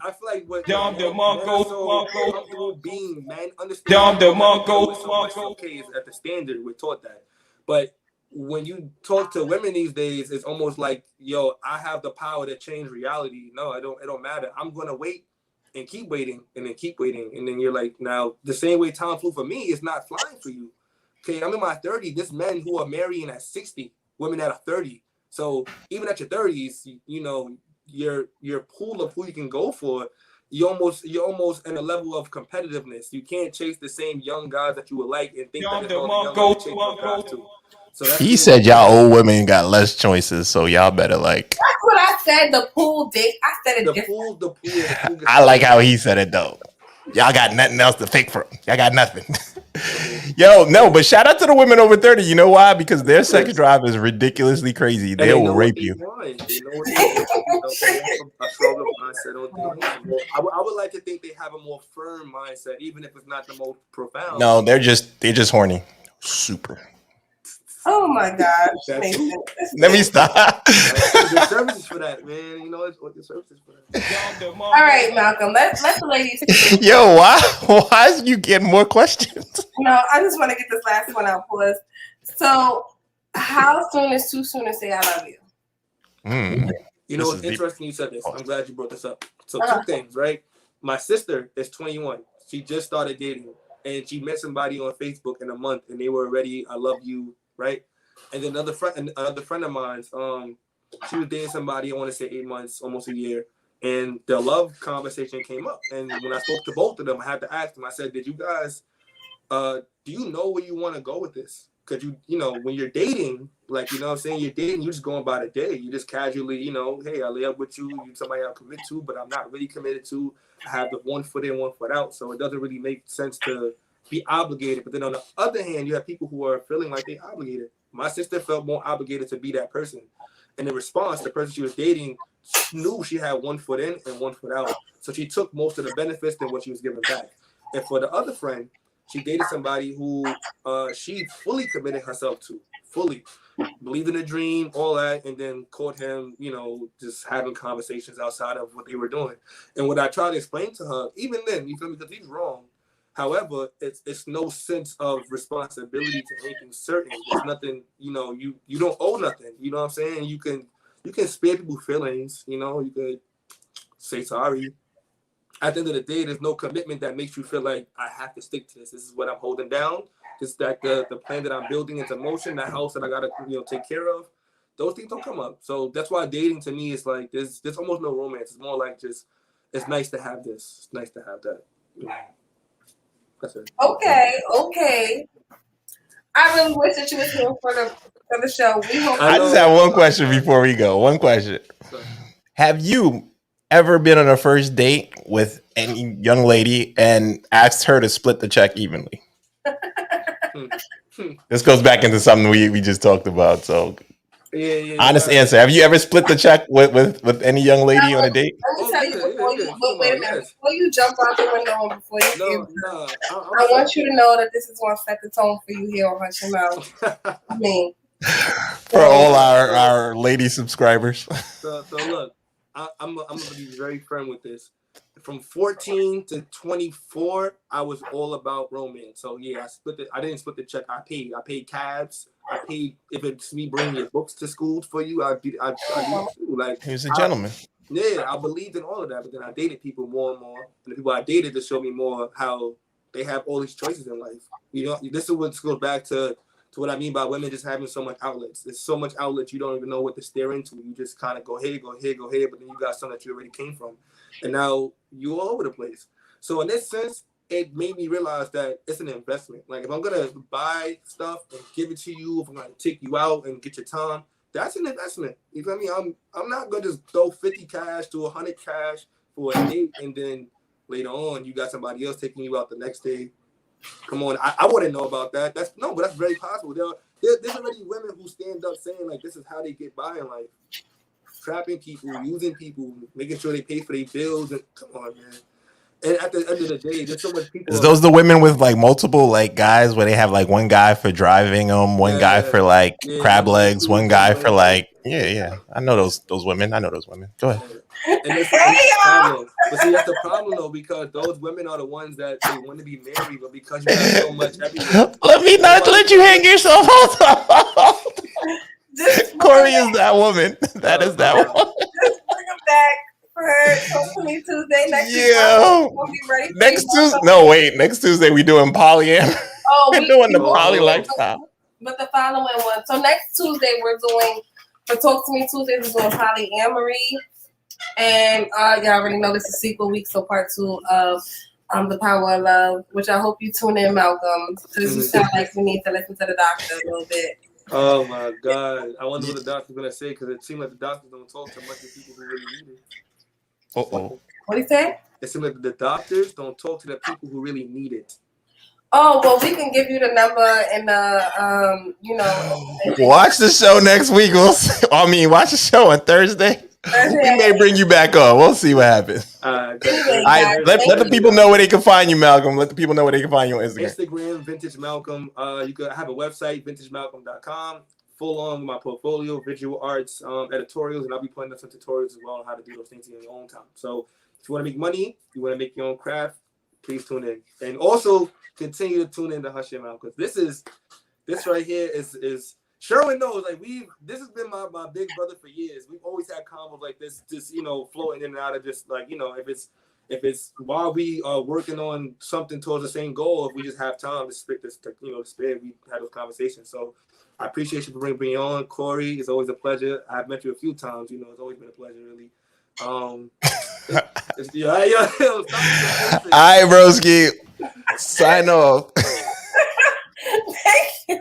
feel like what men are so comfortable being men understand. Okay, is at the standard we're taught that, but when you talk to women these days, it's almost like, yo, I have the power to change reality. No, it don't matter. I'm gonna wait and keep waiting and then keep waiting. And then you're like, now the same way time flew for me is not flying for you. Okay, I'm in my 30s. There's men who are marrying at 60, women at 30. So even at your 30s, you know, your pool of who you can go for, you're almost in a level of competitiveness. You can't chase the same young guys that you would like and think that it's all the young guys chase too. So he said y'all old women got less choices, so y'all better like. That's what I said. The pool date. I said it different. The pool. I like how he said it though. Y'all got nothing else to pick from. Y'all got nothing. Yo, no, but shout out to the women over 30. You know why? Because their sex drive is ridiculously crazy. They will rape you. I would like to think they have a more firm mindset, even if it's not the most profound. No, they're just horny. Super. Oh my gosh. Let me stop. There's services for that, man. You know, there's services for that. All right, Malcolm. Let the ladies. Yo, why is you getting more questions? No, I just want to get this last one out for us. So, how soon is too soon to say I love you? You know, it's interesting you said this. I'm glad you brought this up. So, 2 things, right? My sister is 21. She just started dating, and she met somebody on Facebook in a month, and they were already, I love you. Right, and then another friend of mine, she was dating somebody, I want to say 8 months, almost a year, and the love conversation came up. And when I spoke to both of them, I had to ask them. I said, "Did you guys, do you know where you want to go with this? Because you know, when you're dating, like, you know what I'm saying, you're dating, you're just going by the day. You just casually, you know, hey, I lay up with you, you're somebody I'll commit to, but I'm not really committed to. I have the 1 foot in, 1 foot out, so it doesn't really make sense to be obligated." But then on the other hand, you have people who are feeling like they're obligated. My sister felt more obligated to be that person. And in response, the person she was dating knew she had 1 foot in and 1 foot out. So she took most of the benefits than what she was giving back. And for the other friend, she dated somebody who she fully committed herself to. Fully. believed in the dream, all that, and then caught him, just having conversations outside of what they were doing. And what I tried to explain to her, even then, you feel me, because he's wrong. However, it's no sense of responsibility to anything certain. There's nothing, you don't owe nothing. You know what I'm saying? You can spare people feelings. You could say sorry. At the end of the day, there's no commitment that makes you feel like I have to stick to this. This is what I'm holding down. This that the plan that I'm building into motion, that house that I gotta take care of. Those things don't come up. So that's why dating to me is like there's almost no romance. It's more like just it's nice to have this. It's nice to have that. That's it. Okay. I really wish that you was here for the show. I just have one question before we go. One question. Have you ever been on a first date with any young lady and asked her to split the check evenly? This goes back into something we just talked about. So, honest answer: have you ever split the check with any young lady on a date? Let me tell you wait a minute. Before you jump out the window and before you I want you to know that this is going to set the tone for you here on Hush Your Mouth. I mean, for all our lady subscribers. So look, I'm gonna be very firm with this. From 14 to 24, I was all about romance. So yeah, I didn't split the check. I paid cabs. I paid if it's me bringing your books to school for you. I do too. Like he was a gentleman. I believed in all of that, but then I dated people more and more. And the people I dated just showed me more how they have all these choices in life. This is what goes back to what I mean by women just having so much outlets. There's so much outlets you don't even know what to stare into. You just kind of go here, but then you got something that you already came from. And now you're all over the place. So in this sense, it made me realize that it's an investment. Like if I'm gonna buy stuff and give it to you, if I'm gonna take you out and get your time, that's an investment. You feel me? I'm not gonna just throw 50 cash to 100 cash for a date and then later on you got somebody else taking you out the next day. Come on, I wouldn't know about that. But that's very possible. There's already women who stand up saying like this is how they get by in life. Trapping people, using people, making sure they pay for their bills. And come on, man. And at the end of the day, there's so much people. Is those the women with like multiple like guys where they have like one guy for driving them, one guy for like crab legs, one guy for like I know those women. Go ahead. And it's a problem. But see, that's the problem though, because those women are the ones that they want to be married, but because you have so much everything. Let me not let you hang yourself. Corey is that woman. That is that one. Just bring him back for her. Hopefully Tuesday next week. We'll be ready. Next Tuesday. Next Tuesday we doing polyam. We're doing the poly lifestyle. But the following one. So next Tuesday we're doing for Talk to Me Tuesdays. We're doing polyamory, and y'all already know this is sequel week, so part 2 of The Power of Love, which I hope you tune in, Malcolm, because you sound like you need to listen to the doctor a little bit. Oh my God! I wonder what the doctor's gonna say because it seems like the doctors don't talk to much of people who really need it. What do you say? It seems like the doctors don't talk to the people who really need it. Oh well, we can give you the number and Watch the show next week. Watch the show on Thursday. We may bring you back on. We'll see what happens. Let the people know where they can find you, Malcolm. Let the people know where they can find you on Instagram, Vintage Malcolm. You could have a website, vintagemalcolm.com. Full on with my portfolio, visual arts, editorials, and I'll be putting up some tutorials as well on how to do those things in your own time. So if you want to make money, you want to make your own craft, please tune in. And also continue to tune in to Hush Your Mouth because this right here is Sherwin knows, like this has been my big brother for years. We've always had combos like this, just floating in and out of just like if it's while we are working on something towards the same goal, if we just have time to spit this, we have those conversations. So I appreciate you for bringing me on, Corey. It's always a pleasure. I've met you a few times. It's always been a pleasure, really. All right, broski. Sign off. Thank you.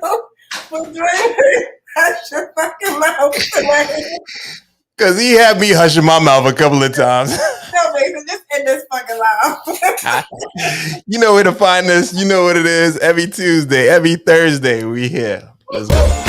For doing Hush Your fucking mouth tonight. Cause he had me hushing my mouth a couple of times. No, Mason, just end this fucking live. You know where to find us. You know what it is. Every Tuesday, every Thursday, we here. Let's go.